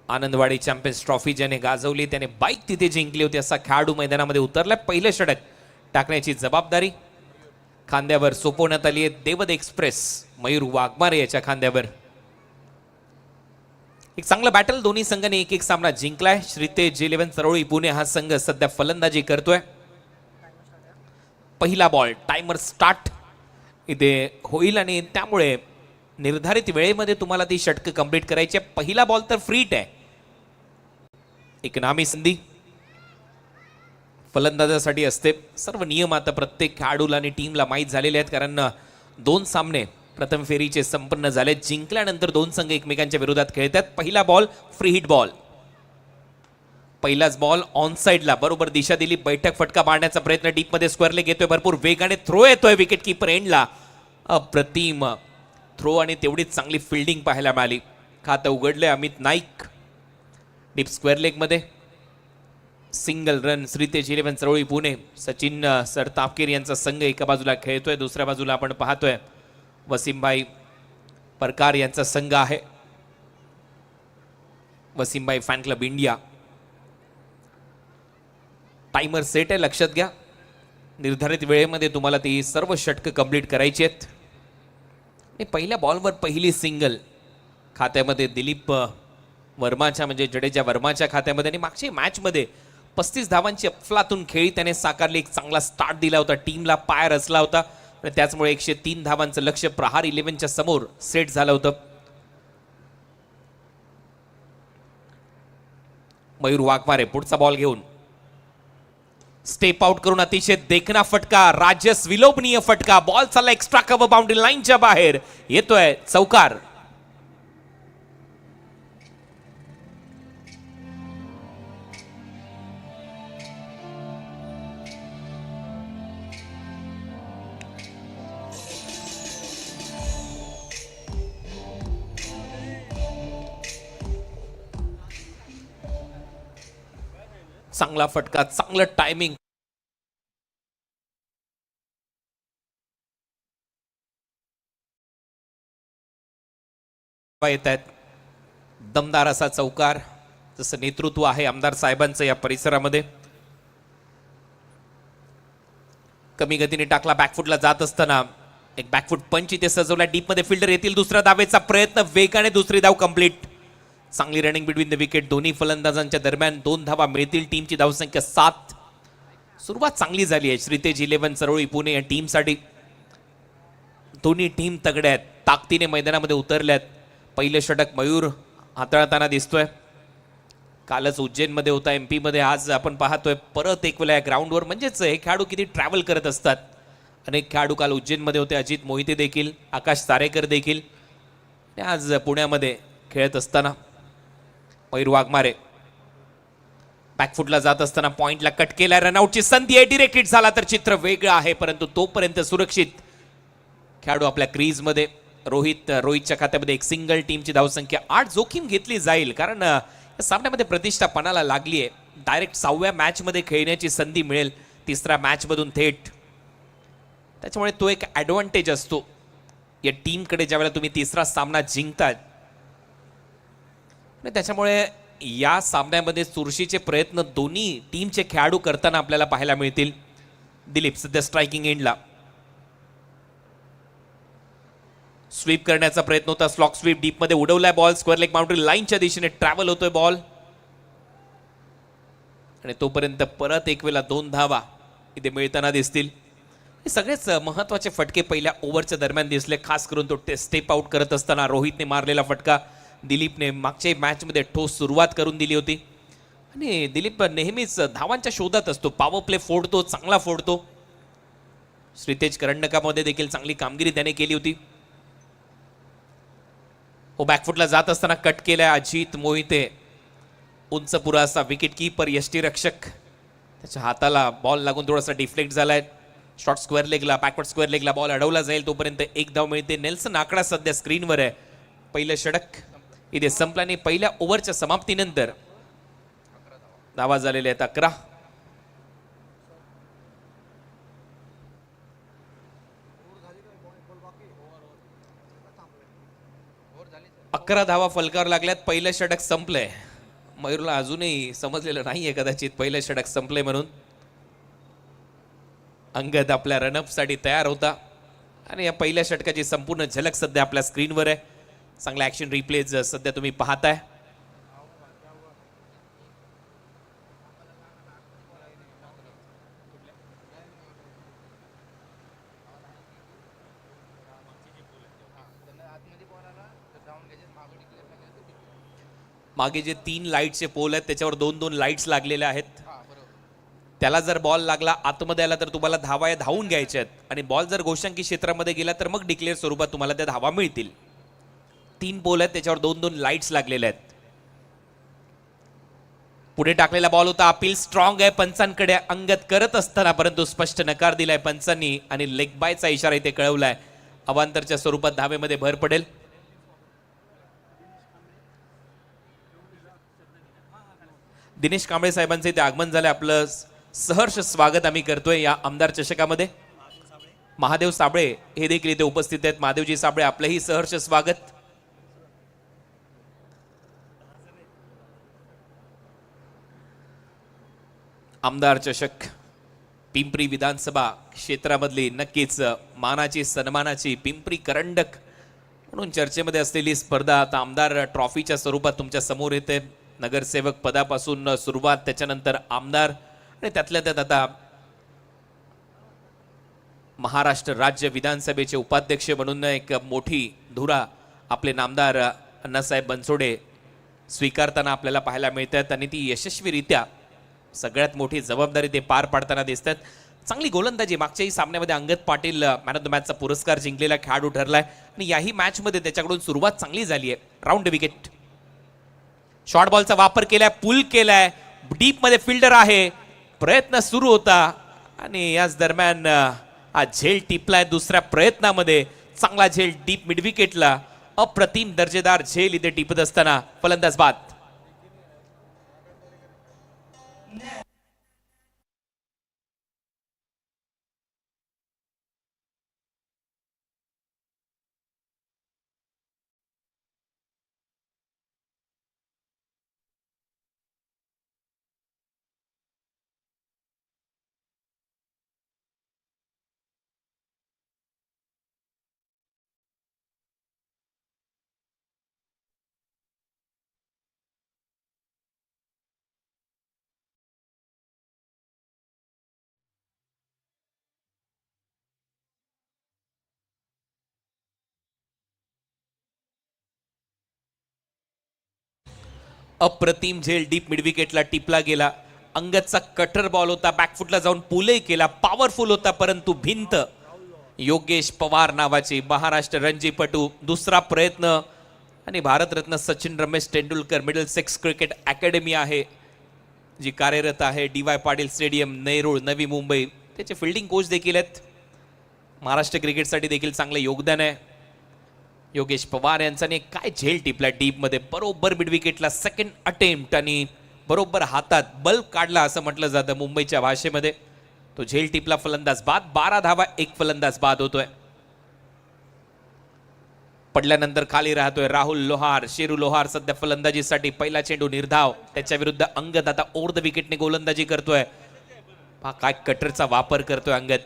Anandwadi champions trophy ज्याने गाजवली त्याने बाईक तिथे जिंकली होती असा खेळाडू मैदानामध्ये उतरला. पहिलं षटक टाकण्याची जबाबदारी खांद्यावर सोपवण्यात आली आहे. देवद एक्सप्रेस मयूर वाघमारे याच्या खांद्यावर. एक चांगलं बॅटल, दोन्ही संघाने एक एक सामना जिंकलाय. श्रीतेज 11 चरोळी पुणे हा संघ सध्या फलंदाजी करतोय. पहिला बॉल टाइमर स्टार्ट इथे होईल आणि त्यामुळे निर्धारित वेळेमध्ये तुम्हाला ती षटक कंप्लीट करायची. पहिला बॉल तर फ्रीट आहे. एक नामी संधी फलंदाजासाठी असते. सर्व नियम आता प्रत्येक खेळाडूला आणि टीमला माहीत झालेले आहेत, कारण 2 सामने प्रथम फेरीचे संपन्न झाले. जिंकल्यानंतर 2 संघ एकमेकांच्या विरोधात खेळतात. पहिला बॉल फ्री हिट बॉल. पहिलाच बॉल ऑन साइडला बरोबर दिशा दिली. बैठक फटका मारण्याचा प्रयत्न डीप मध्ये स्क्वेअर लेग येतोय. भरपूर वेगाने थ्रो येतोय विकेट कीपर एंडला. अप्रतिम थ्रो आणि तेवढीच चांगली फिल्डिंग पाहायला मिळाली. खातं उघडले Amit Naik. Deep square leg मध्ये single run. Shritej 11 Charoli Pune. Sachin sir Tapkir यांचा संघ एका बाजूला खेळतोय, दुसऱ्या बाजूला आपण पाहतोय वसीमभाई परकार यांचा संघ आहे. Wasimbhai fan club India. Timer set आहे, लक्षात घ्या. निर्धारित वेळेमध्ये तुम्हाला ती सर्व षटकं कंप्लीट करायची आहेत. पहिल्या बॉलवर पहिली सिंगल खात्यामध्ये दिलीप वर्माच्या म्हणजे जडेजा वर्माच्या खात्यामध्ये. आणि मागच्या मॅचमध्ये 35 धावांची अफलातून खेळी त्याने साकारली. एक चांगला स्टार्ट दिला होता, टीमला पाय रचला होता आणि त्याचमुळे 103 धावांचं लक्ष्य प्रहार 11च्या समोर सेट झालं होतं. मयूर वाघमारे पुढचा बॉल घेऊन स्टेप आउट करून अतिशय देखना फटका, राजस विलोभनीय फटका. बॉल चालला एक्स्ट्रा कव्हर बाउंड्री लाईनच्या बाहेर येतोय चौकार. चांगला फटका, चांगलं टायमिंग. येत आहेत दमदार असा चौकार. जसं नेतृत्व आहे आमदार साहेबांचं या परिसरामध्ये. कमी गतीने टाकला, बॅकफुटला जात असताना एक बॅकफुट पंच इथे सजवला. डीप मध्ये फिल्डर येतील. दुसऱ्या धावेचा प्रयत्न, वेगाने दुसरी धाव कंप्लीट. चांगली रनिंग बिटवीन द विकेट. दोन्ही फलंदाजांच्या दरम्यान 2 धावा मिळतील. टीमची धावसंख्या 7. सुरुवात चांगली झाली आहे श्रीतेज 11 चरोळी पुणे या टीमसाठी. दोन्ही टीम तगड्या आहेत, ताकदीने मैदानामध्ये उतरल्यात. पहिलं षटक मयूर हाताळताना दिसतोय. कालच उज्जैनमध्ये होता, MP मध्ये. आज आपण पाहतोय परत एक वेळा या ग्राउंडवर. म्हणजेच हे खेळाडू किती ट्रॅव्हल करत असतात. अनेक खेळाडू काल उज्जैनमध्ये होते. अजित मोहिते देखील, आकाश तारेकर देखील आज पुण्यामध्ये खेळत असताना. मयूर वाघमारे बॅकफुटला जात असताना पॉइंटला कट केला. रनआउटची संधी आहे, डिरेक्ट हिट झाला तर चित्र वेगळं आहे, परंतु तोपर्यंत सुरक्षित खेळाडू आपल्या क्रीजमध्ये. रोहितच्या खात्यामध्ये एक सिंगल. टीमची धावसंख्या 8. जोखीम घेतली जाईल कारण या सामन्यामध्ये प्रतिष्ठा पणाला लागली आहे. डायरेक्ट 6व्या मॅचमध्ये खेळण्याची संधी मिळेल, 3ऱ्या मॅचमधून थेट. त्याच्यामुळे तो एक ॲडव्हान्टेज असतो या टीमकडे ज्यावेळेला तुम्ही 3रा सामना जिंकतात. त्याच्यामुळे या सामन्यामध्ये चुरशीचे प्रयत्न दोन्ही टीमचे खेळाडू करताना आपल्याला पाहायला मिळतील. दिलीप सध्या स्ट्रायकिंग एंडला. स्वीप करण्याचा प्रयत्न होता, स्लॉक स्वीप. डीप मध्ये उडवलाय बॉल. स्क्वेअर लेग बाउंड्री लाईनच्या दिशेने ट्रॅव्हल होतोय बॉल आणि तोपर्यंत परत एक वेळा 2 धावा इथे मिळताना दिसतील. हे सगळेच महत्वाचे फटके पहिल्या ओव्हरच्या दरम्यान दिसले, खास करून तो स्टेप आउट करत असताना रोहितने मारलेला फटका. दिलीपने मागच्या मॅचमध्ये ठोस सुरुवात करून दिली होती आणि दिलीप नेहमीच धावांच्या शोधात असतो. पॉवर प्ले फोडतो, चांगला फोडतो. श्रीतेज करंडकामध्ये देखील चांगली कामगिरी त्याने केली होती. बॅकफुटला जात असताना कट केलाय अजित मोहिते. उंच पुरासा विकेट कीपर यष्टीरक्षक, त्याच्या हाताला बॉल लागून थोडासा डिफ्लेक्ट झालाय. शॉर्ट स्क्वेअर लेगला, बॅकवर्ड स्क्वेअर लेगला बॉल अडवला जाईल. तोपर्यंत 1 धाव मिळते. नेल्सन आकडा सध्या स्क्रीनवर आहे. पहिलं षटक इथे संपल्याने पहिल्या ओव्हरच्या समाप्तीनंतर धावा झालेल्या आहेत 11. 11 धावा फलकावर लागल्यात. पहिलं षटक संपलंय. मयूरला अजूनही समजलेलं नाहीये कदाचित पहिलं षटक संपले म्हणून. अंगद आपल्या रनअप साठी तयार होता आणि या पहिल्या षटकाची संपूर्ण झलक सध्या आपल्या स्क्रीनवर आहे. चांगला ऍक्शन रिप्लेज सध्या तुम्ही पाहताय. मागे जे 3 लाईटचे पोल आहेत त्याच्यावर 2-2 लाईट्स लागलेल्या आहेत. त्याला जर बॉल लागला आतमध्ये आला तर तुम्हाला धावा धावून घ्यायच्या आहेत आणि बॉल जर गोशांकी क्षेत्रामध्ये गेला तर मग डिक्लेअर स्वरूपात तुम्हाला त्या धावा मिळतील. 3 पोल आहेत त्याच्यावर 2-2 लाईट्स लागलेल्या आहेत. पुढे टाकलेला बॉल होता. अपील स्ट्रॉंग आहे पंचांकडे अंगद करत असताना, परंतु स्पष्ट नकार दिलाय पंचांनी आणि लेग बायचा इशारा इथे कळवलाय. अवांतरच्या स्वरूपात धावेमध्ये भर पडेल. दिनेश कांबळे साहेबांचे ते आगमन झाले. आपलं सहर्ष स्वागत आम्ही करतोय या आमदार चषकामध्ये. महादेव साबळे हे देखील इथे उपस्थित आहेत. महादेवजी साबळे आपलंही सहर्ष स्वागत. आमदार चषक पिंपरी विधानसभा क्षेत्रामधली नक्कीच मानाची सन्मानाची पिंपरी करंडक म्हणून चर्चेमध्ये असलेली स्पर्धा आता आमदार ट्रॉफीच्या स्वरूपात तुमच्या समोर येते. नगरसेवक पदापासून सुरुवात, त्याच्यानंतर आमदार आणि त्यातल्या त्यात आता महाराष्ट्र राज्य विधानसभेचे उपाध्यक्ष म्हणून एक मोठी धुरा आपले नामदार अण्णासाहेब बनसोडे स्वीकारताना आपल्याला पाहायला मिळतात आणि ती यशस्वीरित्या सगळ्यात मोठी जबाबदारी ते पार पाडताना दिसतात. चांगली गोलंदाजी. मागच्याही सामन्यामध्ये Angad Patil man of the मॅचचा पुरस्कार जिंकलेला खेळाडू ठरलाय आणि याही मॅच मध्ये त्याच्याकडून सुरुवात चांगली झाली आहे. Round wicket. शॉर्ट बॉलचा वापर केलाय, पुल केलाय, डीप मध्ये फिल्डर आहे, प्रयत्न सुरू होता आणि याच दरम्यान हा झेल टिपलाय दुसऱ्या प्रयत्नामध्ये. चांगला झेल डीप मिड विकेटला. अप्रतिम दर्जेदार झेल इथे टिपत असताना फलंदाज बाद. अप्रतिम झेल डीप मिड विकेटला टिपला गेला. अंगदचा कटर बॉल होता, बॅकफुटला जाऊन पुलही केला, पॉवरफुल होता, परंतु भिंत. योगेश पवार नावाचे महाराष्ट्र रणजीपटू. दुसरा प्रयत्न आणि Bharat Ratna Sachin Ramesh Tendulkar middle sex cricket academy आहे जी कार्यरत आहे डी.वाय. पाटील स्टेडियम नेरूळ नवी मुंबई. त्याचे फिल्डिंग कोच देखील आहेत. महाराष्ट्र क्रिकेटसाठी देखील चांगले योगदान आहे योगेश पवार यांच्याने. काय झेल टिपला डीप मध्ये, बरोबर मिड विकेटला सेकंड अटेम्प्ट आणि बरोबर हातात बल्ब काढला असं म्हटलं जातं मुंबईच्या भाषेमध्ये. तो झेल टिपला, फलंदाज बाद. 12 धावा, एक फलंदाज बाद होतोय. पडल्यानंतर खाली राहतोय राहुल लोहार. शेरू लोहार सध्या फलंदाजीसाठी. पहिला चेंडू निर्धाव, त्याच्या विरुद्ध अंगद आता ओव्हर द विकेटने गोलंदाजी करतोय. काय कटरचा वापर करतोय अंगद.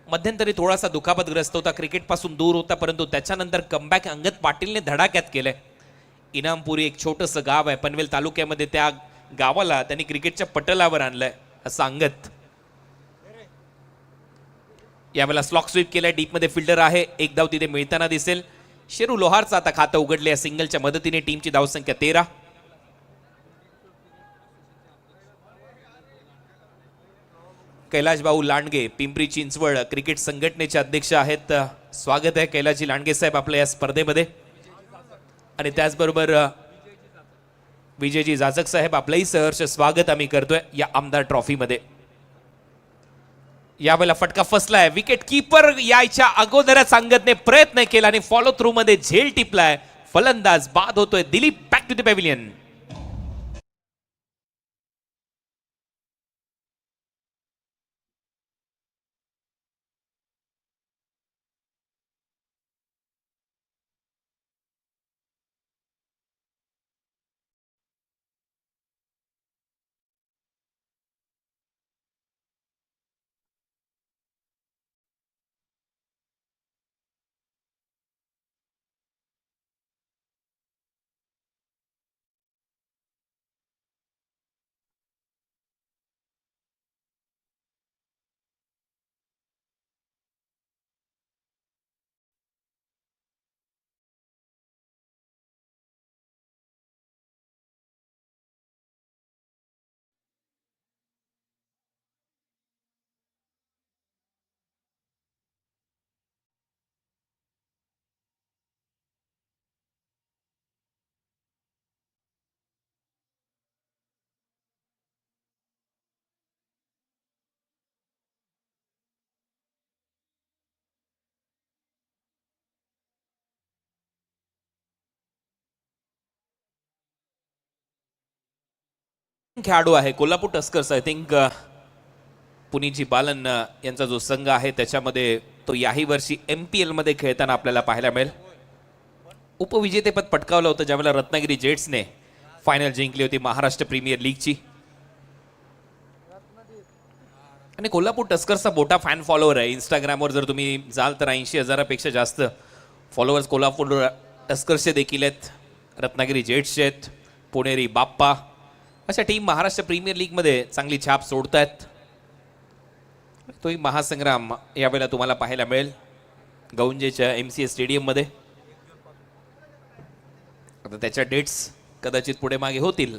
मध्यंतरी थोडासा दुखापतग्रस्त होता, क्रिकेट पासून दूर होता, परंतु त्याच्यानंतर कमबॅक अंगद पाटीलने धडाक्यात केलंय. इनामपुरी एक छोटस गाव आहे पनवेल तालुक्यामध्ये, त्या गावाला त्यांनी क्रिकेटच्या पटलावर आणलंय असं अंगद. यावेळेला स्लॉक स्वीप केलाय, डीप मध्ये फिल्डर आहे, एक धाव तिथे मिळताना दिसेल. शेरू लोहारचं आता खातं उघडले या सिंगलच्या मदतीने. टीमची धावसंख्या 13. कैलाश भाऊ लांडगे पिंपरी चिंचवड क्रिकेट संघटनेचे अध्यक्ष आहेत. स्वागत आहे कैलाशजी लांडगे साहेब आपल्या या स्पर्धेमध्ये. आणि त्याचबरोबर विजयजी जाजक साहेब आपलंही सहर्ष स्वागत आम्ही करतोय या आमदार ट्रॉफीमध्ये. यावेळेला फटका फसलाय. विकेट कीपर यायच्या अगोदरच अंगदने प्रयत्न केला आणि फॉलो थ्रू मध्ये झेल टिपलाय. फलंदाज बाद होतोय. Dilip back to the pavilion. खेळाडू आहे कोल्हापूर टस्कर्स. आय थिंक पुनीजी बालन यांचा जो संघ आहे त्याच्यामध्ये तो याही वर्षी MPL मध्ये खेळताना आपल्याला पाहायला मिळेल. उपविजेतेपद पटकावलं होतं ज्यावेळेला रत्नागिरी जेट्सने फायनल जिंकली होती महाराष्ट्र प्रीमियर लीगची. आणि कोल्हापूर टस्कर्सचा मोठा फॅन फॉलोअर आहे. इंस्टाग्रामवर जर तुम्ही जाल तर 80,000पेक्षा जास्त फॉलोअर्स कोल्हापूर टस्कर्सचे देखील आहेत, रत्नागिरी जेट्सचे आहेत, पुणेरी बाप्पा अशा टीम महाराष्ट्र प्रीमियर लीगमध्ये चांगली छाप सोडतायत. तोही महासंग्राम यावेळेला तुम्हाला पाहायला मिळेल गौंजेच्या MCA स्टेडियममध्ये. आता त्याच्या डेट्स कदाचित पुढे मागे होतील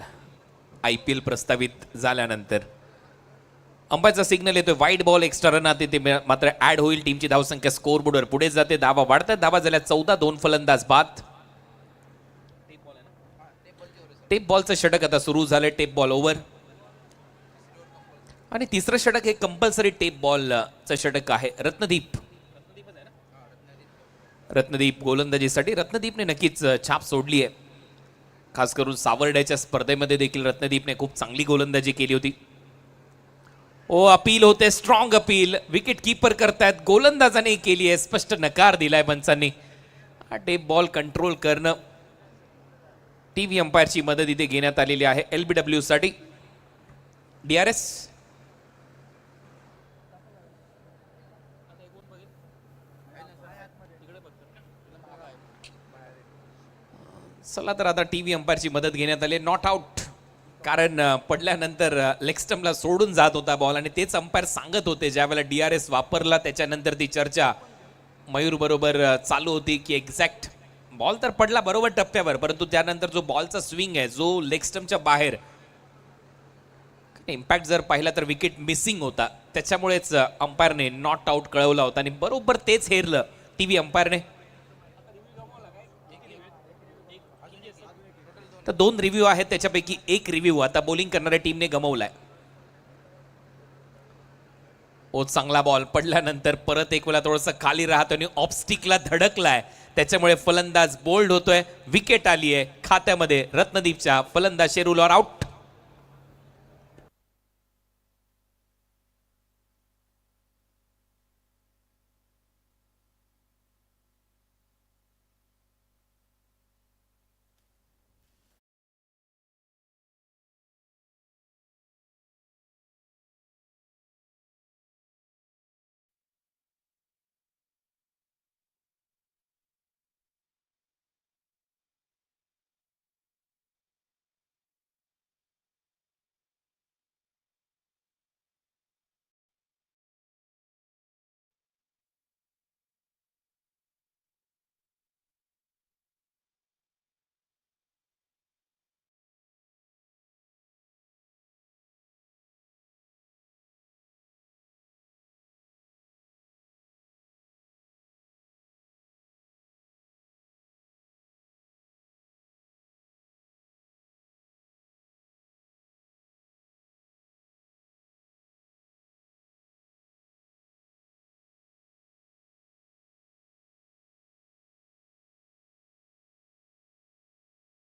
IPL प्रस्तावित झाल्यानंतर. अंपायरचा सिग्नल येतोय वाईट बॉल एक्स्ट्रा रन आते ते मात्र ऍड होईल. टीमची धावसंख्या स्कोर बोर्डवर पुढे जाते. धावा वाढतात. धावा झाल्या 14. 2 फलंदाज बाद. टेप बॉलचं षटक आता सुरू झालंय. टेप बॉल ओव्हर आणि तिसरं षटक हे कंपल्सरी टेप बॉलचं षटक आहे. रत्नदीप गोलंदाजीसाठी. रत्नदीपने नक्कीच छाप सोडली आहे. खास करून सावर्ड्याच्या स्पर्धेमध्ये देखील रत्नदीपने खूप चांगली गोलंदाजी केली होती. अपील होते, स्ट्रॉंग अपील. विकेट कीपर करतायत. गोलंदाजाने केली आहे. स्पष्ट नकार दिलाय पंचांनी. हा टेप बॉल कंट्रोल करणं टीव्ही अंपायरची मदत इथे घेण्यात आलेली आहे LBW साठी. DRS चला तर आता टीव्ही अंपायरची मदत घेण्यात आली. नॉट आउट, कारण पडल्यानंतर लेग स्टंपला सोडून जात होता बॉल आणि तेच अंपायर सांगत होते ज्यावेळेला DRS वापरला त्याच्यानंतर ती चर्चा मयूर बरोबर चालू होती की एक्झॅक्ट बॉल तर पडला बरोबर टप्प्यावर, परंतु त्यानंतर जो बॉलचा स्विंग आहे जो लेग स्टंपच्या बाहेर इम्पॅक्ट जर पाहिला तर विकेट मिसिंग होता. त्याच्यामुळेच अंपायरने नॉट आउट कळवला होता आणि बरोबर तेच हेरलं टीव्ही अंपायरने. तर 2 रिव्ह्यू आहेत त्याच्यापैकी एक रिव्ह्यू आता बॉलिंग करणाऱ्या टीमने गमावलाय. चांगला बॉल पडल्यानंतर परत एक वेळा थोडंसं खाली राहतो आणि ऑफस्टिकला धडकलाय. त्याच्यामुळे फलंदाज बोल्ड होतोय. विकेट आली आहे खात्यामध्ये. रत्नदीपच्या फलंदाज शेरूलवर आउट.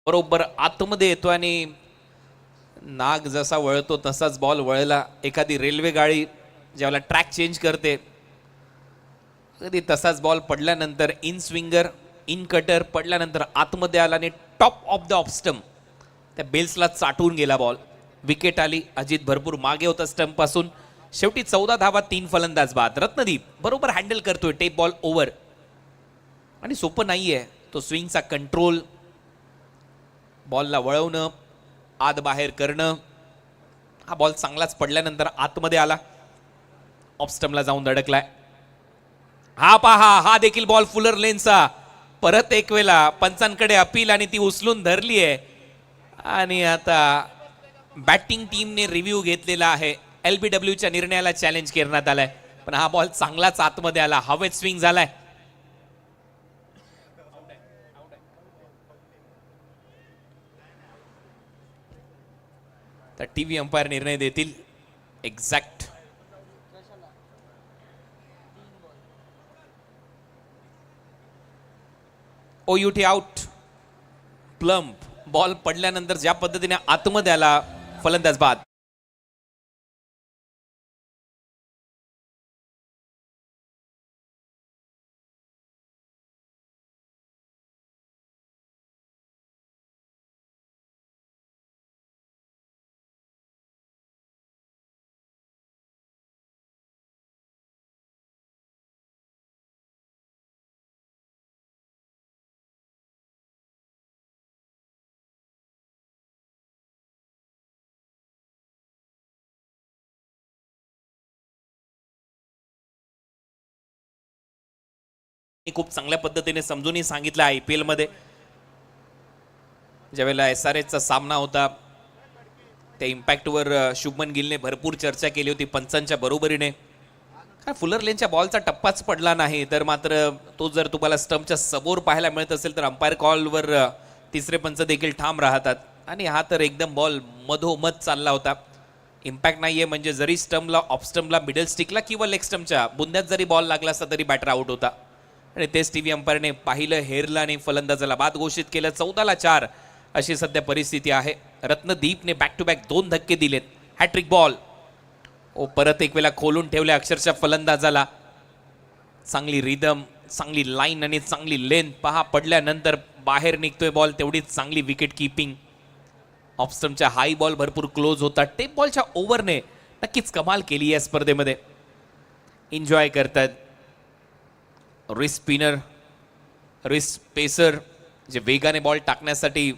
बरोबर आतमध्ये येतो आणि नाग जसा वळतो तसाच बॉल वळला. एखादी रेल्वे गाडी ज्यावेळेला ट्रॅक चेंज करते कधी तसाच बॉल पडल्यानंतर इन स्विंगर इन कटर पडल्यानंतर आतमध्ये आला आणि top of the off stump त्या बेल्सला चाटून गेला बॉल. विकेट आली. अजित भरपूर मागे होता स्टंप पासून. शेवटी 14 धावा 3 फलंदाज बाद. रत्नदीप बरोबर हँडल करतोय टेप बॉल ओव्हर आणि सोपं नाहीये तो स्विंगचा कंट्रोल, बॉलला वळवणं, आत बाहेर करणं. हा बॉल चांगलाच पडल्यानंतर आतमध्ये आला, ऑफ स्टंपला जाऊन धडकलाय. हा पहा, हा देखील बॉल फुलर लेनचा. परत एक वेळा पंचांकडे अपील आणि ती उचलून धरली आहे आणि आता बॅटिंग टीमने रिव्ह्यू घेतलेला आहे. LBWच्या निर्णयाला चॅलेंज करण्यात आलाय, पण हा बॉल चांगलाच आतमध्ये आला, हवेत स्विंग झालाय. तर टीव्ही अंपायर निर्णय देतील exact. OUT out. Plump ball पडल्यानंतर ज्या पद्धतीने आतमध्ये आला फलंदाज बाद. खूप चांगल्या पद्धतीने समजूनही सांगितलं IPL मध्ये ज्यावेळेला SRHचा सामना होता त्या इम्पॅक्टवर शुभमन गिलने भरपूर चर्चा केली होती पंचांच्या बरोबरीने. काय फुलर लेनच्या बॉलचा टप्पाच पडला नाही तर मात्र तो जर तुम्हाला स्टंपच्या समोर पाहायला मिळत असेल तर अंपायर कॉलवर तिसरे पंच देखील ठाम राहतात आणि हा तर एकदम बॉल मधोमध चालला होता. इम्पॅक्ट नाहीये म्हणजे जरी स्टंपला ऑफ स्टंपला मिडल स्टिकला किंवा लेग स्टंपच्या बुंद्यात जरी बॉल लागला असता तरी बॅटर आउट होता आणि तेच टीव्ही अंपायरने पाहिलं, हेरलं आणि फलंदाजाला बाद घोषित केलं. 14-4 अशी सध्या परिस्थिती आहे. रत्नदीपने बॅक टू बॅक 2 धक्के दिलेत. हॅट्रिक बॉल परत एक वेळा खोलून ठेवले अक्षरशः फलंदाजाला. चांगली रिदम, चांगली लाईन आणि चांगली लेंथ पहा. पडल्यानंतर बाहेर निघतोय बॉल, तेवढीच चांगली विकेट किपिंग. ऑफ स्टंपच्या हाय बॉल भरपूर क्लोज होता. टेप बॉलच्या ओव्हरने नक्कीच कमाल केली या स्पर्धेमध्ये. एन्जॉय करतात रिस्ट स्पिनर, रिस्ट पेसर जे वेगाने बॉल टाकण्यासाठी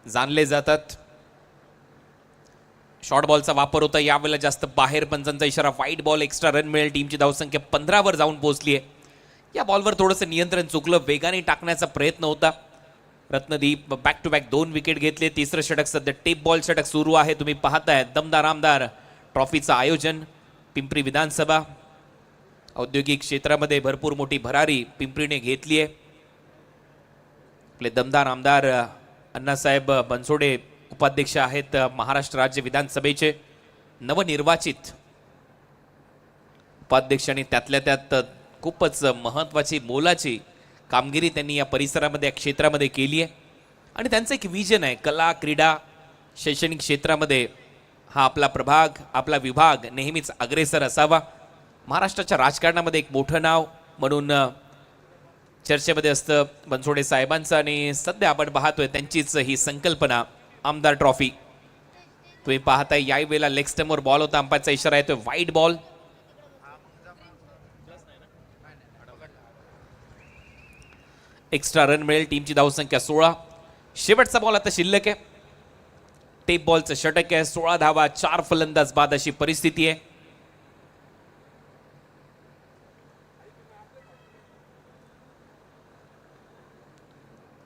जाणले जातात. शॉर्ट बॉलचा वापर होता यावेळेला जास्त. बाहेर पंचांचा इशारा, वाईट बॉल. एक्स्ट्रा रन मिळेल. टीमची धावसंख्या 15 वर जाऊन पोहोचली आहे. या बॉलवर थोडंसं नियंत्रण चुकलं, वेगाने टाकण्याचा प्रयत्न होता. Ratnadeep back to back 2 wicket घेतले. तिसरं षटक सध्या टेप बॉल षटक सुरू आहे. तुम्ही पाहताय दमदार आमदार ट्रॉफीचं आयोजन पिंपरी विधानसभा औद्योगिक क्षेत्रामध्ये भरपूर मोठी भरारी पिंपरीने घेतली आहे. आपले दमदार आमदार अण्णासाहेब बनसोडे उपाध्यक्ष आहेत महाराष्ट्र राज्य विधानसभेचे नवनिर्वाचित उपाध्यक्ष आणि त्यातल्या त्यात खूपच महत्त्वाची मोलाची कामगिरी त्यांनी या परिसरामध्ये, या क्षेत्रामध्ये केली आहे आणि त्यांचं एक विजन आहे. कला, क्रीडा, शैक्षणिक क्षेत्रामध्ये हा आपला प्रभाग, आपला विभाग नेहमीच अग्रेसर असावा. महाराष्ट्राच्या राजकारणामध्ये एक मोठं नाव म्हणून चर्चेमध्ये असतं बनसोडे साहेबांचं आणि सध्या आपण पाहतोय त्यांचीच ही संकल्पना आमदार ट्रॉफी. तुम्ही पाहताय याही वेळेला लेग स्टंपवर बॉल होता. अंपायरचा इशारा येतोय वाईड बॉल. एक्स्ट्रा रन मिळेल. टीमची धावसंख्या 16. शेवटचा बॉल आता शिल्लक आहे. टेप बॉलचं षटक आहे. 16 धावा, 4 फलंदाज बाद अशी परिस्थिती आहे.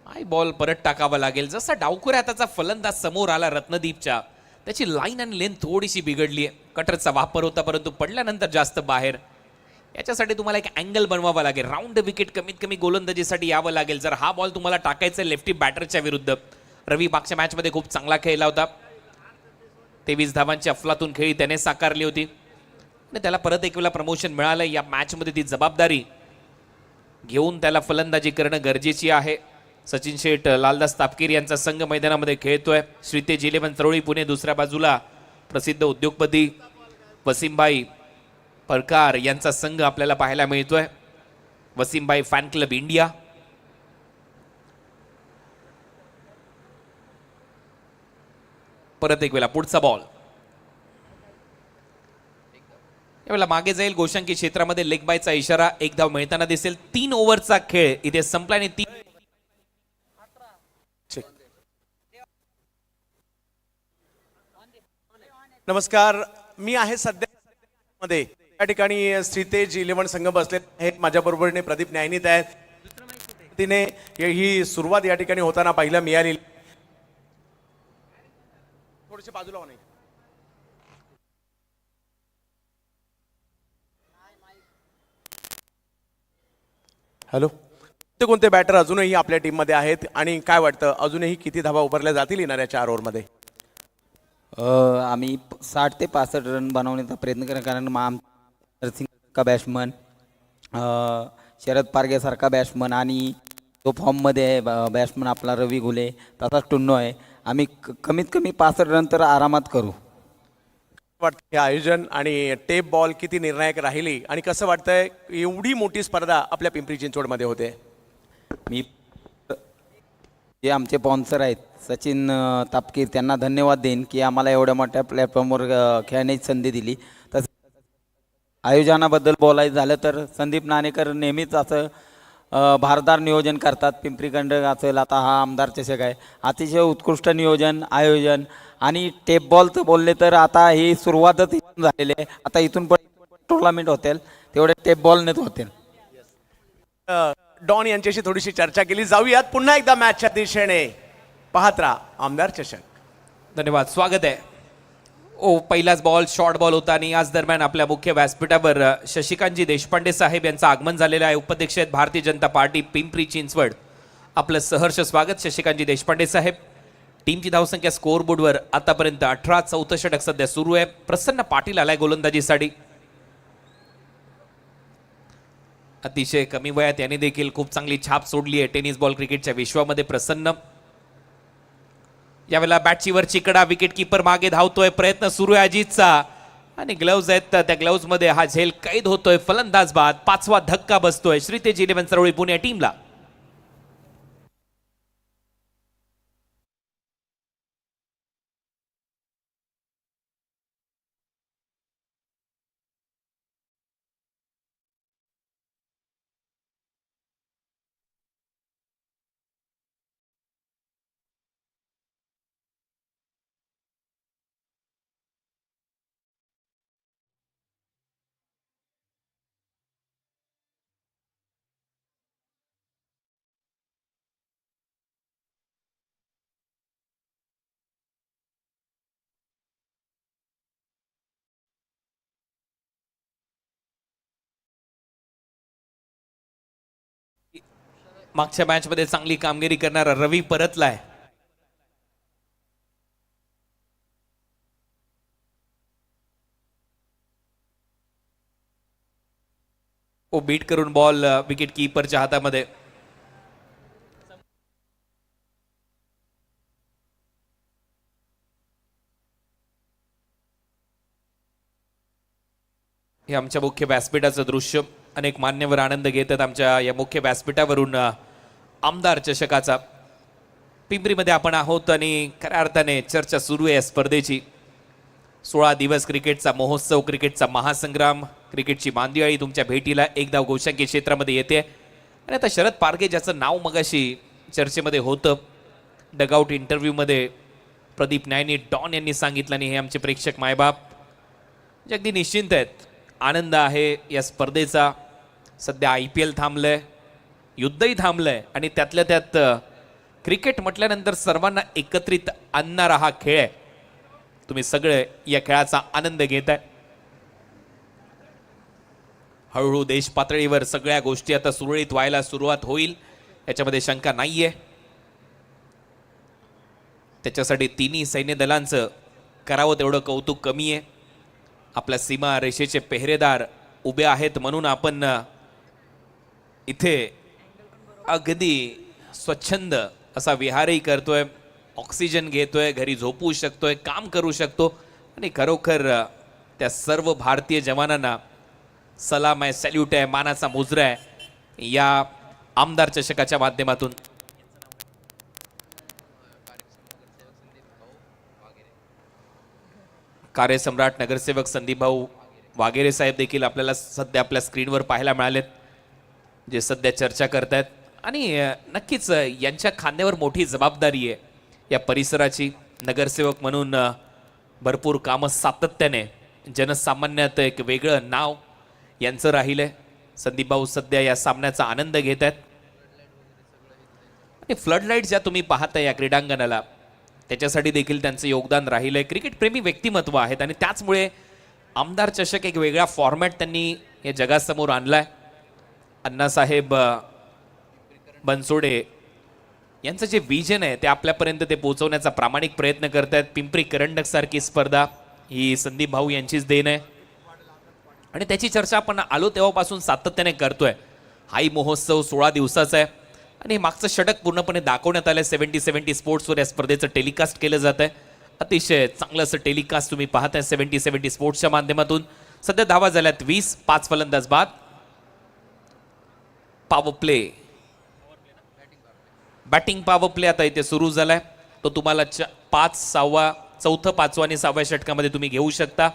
हाय बॉल परत टाकावा लागेल. जसा डावखुऱ्या हाताचा फलंदाज समोर आला रत्नदीपच्या, त्याची लाईन आणि लेंथ थोडीशी बिघडली आहे. कटरचा वापर होता परंतु पडल्यानंतर जास्त बाहेर. याच्यासाठी तुम्हाला एक अँगल बनवावा लागेल. राऊंड विकेट कमीत कमी गोलंदाजीसाठी यावं लागेल. जर हा बॉल तुम्हाला टाकायचा लेफ्टी बॅटरच्या विरुद्ध. रवी मागच्या मॅचमध्ये खूप चांगला खेळला होता. 23 धावांची अफलातून खेळी त्याने साकारली होती आणि त्याला परत एक वेळा प्रमोशन मिळालं. या मॅचमध्ये ती जबाबदारी घेऊन त्याला फलंदाजी करणं गरजेची आहे. सचिन शेठ, लालदास तापकीर यांचा संघ मैदानामध्ये खेळतोय. श्रीतेज 11 तरोळी पुणे. दुसऱ्या बाजूला प्रसिद्ध उद्योगपती वसीमभाई परकार यांचा संघ आपल्याला पाहायला मिळतोय. वसीमभाई फॅन क्लब इंडिया. परत एक वेळा पुढचा बॉल यावेळेला मागे जाईल. गोशांकी क्षेत्रामध्ये लेग बायचा इशारा. एक धाव मिळताना दिसेल. 3 ओव्हरचा खेळ इथे संपला आणि नमस्कार, मी आहे सध्या मध्ये. या ठिकाणी श्रीतेज 11 संघ बसले आहेत. माझ्या बरोबरीने प्रदीप न्यायनीत आहेत. तिने ही सुरुवात या ठिकाणी होताना पाहिलं मिळाली. थोडेसे बाजूला नाही. हॅलो, ते कोणते बॅटर अजूनही आपल्या टीम मध्ये आहेत आणि काय वाटतं अजूनही किती धावा उभारल्या जातील येणाऱ्या 4 ओव्हरमध्ये? आम्ही 60 ते 65 रन बनवण्याचा प्रयत्न करेन, कारण सिंग का बॅट्समन, शरद पारगेसारखा बॅट्समन आणि तो फॉर्ममध्ये आहे बॅट्समन आपला रवी घुले, तसाच टुन्नो आहे आम्ही कमीत कमी 65 रन तर आरामात करू. वाटतं हे आयोजन आणि टेप बॉल किती निर्णायक राहिली आणि कसं वाटतंय एवढी मोठी स्पर्धा आपल्या पिंपरी चिंचवडमध्ये होते? मी जे आमचे स्पॉन्सर आहेत सचिन तापकीर त्यांना धन्यवाद देईन की आम्हाला एवढ्या मोठ्या प्लॅटफॉर्मवर खेळण्याची संधी दिली. तसं आयोजनाबद्दल बोलायचं झालं तर संदीप नाणेकर नेहमीच असं भारदार नियोजन करतात. पिंपरी खंड असेल, आता हा आमदार चषक आहे, अतिशय उत्कृष्ट नियोजन आयोजन. आणि टेप बॉलचं बोलले तर आता ही सुरुवातच इथून झालेली आहे. आता इथून पण टुर्नामेंट होतील तेवढे टेप बॉलनेच होतील. डॉन यांच्याशी थोडीशी चर्चा केली. जाऊयात पुन्हा एकदा मॅचच्या दिशेने. पाहत राहा आमदार चषक. धन्यवाद. स्वागत आहे. पहिलाच बॉल शॉर्ट बॉल होता आणि याच दरम्यान आपल्या मुख्य व्यासपीठावर शशिकांतजी देशपांडे साहेब यांचं आगमन झालेलं आहे. उपाध्यक्ष आहेत भारतीय जनता पार्टी पिंपरी चिंचवड. आपलं सहर्ष स्वागत शशिकांतजी देशपांडे साहेब. टीमची धावसंख्या स्कोअर बोर्डवर आतापर्यंत 18, 14 षटक सध्या सुरू आहे. प्रसन्न पाटील आलाय गोलंदाजीसाठी. अतिशय कमी वयात याने देखील खूप चांगली छाप सोडली आहे टेनिस बॉल क्रिकेटच्या विश्वामध्ये. प्रसन्न यावेळेला बॅटची वर चिकडा, विकेट किपर मागे धावतोय, प्रयत्न सुरू आहे अजितचा आणि ग्लव्ज आहेत त्या ग्लव्ज मध्ये हा झेल कैद होतोय. फलंदाज बाद. 5वा धक्का बसतोय श्रीतेज 11 सरवळी पुणे टीमला. मागच्या मॅच मध्ये चांगली कामगिरी करणारा रवी परतलाय. बीट करून बॉल विकेट कीपरच्या हातामध्ये. हे आमच्या मुख्य व्यासपीठाचं दृश्य. अनेक मान्यवर आनंद घेतात आमच्या या मुख्य व्यासपीठावरून आमदार चषकाचा. पिंपरीमध्ये आपण आहोत आणि खऱ्या अर्थाने चर्चा सुरू आहे स्पर्धेची. 16 दिवस क्रिकेटचा महोत्सव, क्रिकेटचा महासंग्राम, क्रिकेटची मांदियाळी तुमच्या भेटीला एकदा गोशांकी क्षेत्रामध्ये येते. आणि आता शरद पारगे ज्याचं नाव मगाशी चर्चेमध्ये होतं डगआउट इंटरव्ह्यूमध्ये प्रदीप न्यायनी डॉन यांनी सांगितलं आणि हे आमचे प्रेक्षक मायबाप जे अगदी निश्चिंत आहेत. आनंद आहे या स्पर्धेचा. सध्या IPL थांबलंय, युद्धही थांबलंय आणि त्यातल्या त्यात क्रिकेट म्हटल्यानंतर सर्वांना एकत्रित आणणारा हा खेळ आहे. तुम्ही सगळे या खेळाचा आनंद घेताय. हळूहळू देश पातळीवर सगळ्या गोष्टी आता सुरळीत व्हायला सुरुवात होईल याच्यामध्ये शंका नाहीये. त्याच्यासाठी तिन्ही सैन्य दलांचं करावं तेवढं कौतुक कमी आहे. आपल्या सीमा रेषेचे पेहरेदार उभे आहेत म्हणून आपण इथे अगदी स्वच्छंद असा विहारही करतोय, ऑक्सिजन घेतोय, घरी झोपू शकतोय, काम करू शकतो. आणि खरोखर त्या सर्व भारतीय जवानांना सलाम आहे, सॅल्यूट आहे, मानाचा मुजरा आहे या आमदार चषकाच्या माध्यमातून. कार्यसम्राट नगरसेवक संदीप भाऊ वागेरे साहेब देखील आपल्याला सध्या आपल्या स्क्रीनवर पाहायला मिळालेत जे सध्या चर्चा करतायत. आणि नक्कीच यांच्या खांद्यावर मोठी जबाबदारी आहे या परिसराची. नगरसेवक म्हणून भरपूर कामं सातत्याने जनसामान्यात एक वेगळं नाव यांचं राहिलंय. संदीप भाऊ सध्या या सामन्याचा आनंद घेत आहेत. आणि फ्लड लाईट ज्या तुम्ही पाहताय या क्रीडांगणाला त्याच्यासाठी देखील त्यांचं योगदान राहिलंय. क्रिकेट प्रेमी व्यक्तिमत्व आहेत आणि त्याचमुळे आमदार चषक एक वेगळा फॉर्मॅट त्यांनी या जगासमोर आणलाय. अण्णासाहेब बनसोडे यांचं जे विजन आहे ते आपल्यापर्यंत ते पोहोचवण्याचा प्रामाणिक प्रयत्न करतायत. पिंपरी करंडक सारखी स्पर्धा ही संदीप भाऊ यांचीच देण आहे आणि त्याची चर्चा आपण आलो तेव्हापासून सातत्याने करतोय. हाही महोत्सव 16 दिवसाचा आहे. आणि हे मागचं षटक पूर्णपणे दाखवण्यात आलं 70-70 स्पोर्ट्सवर या स्पर्धेचं टेलिकास्ट केलं जात आहे. अतिशय चांगलं असं टेलिकास्ट तुम्ही पाहताय 70-70 स्पोर्ट्सच्या माध्यमातून. सध्या धावा झाल्यात 20, 5 फलंदाज बाद. Power play, batting power play आता इथे सुरू झालाय. तो तुम्हाला 5, 6, चौथं, 5वं आणि 6व्या षटकामध्ये तुम्ही घेऊ शकता.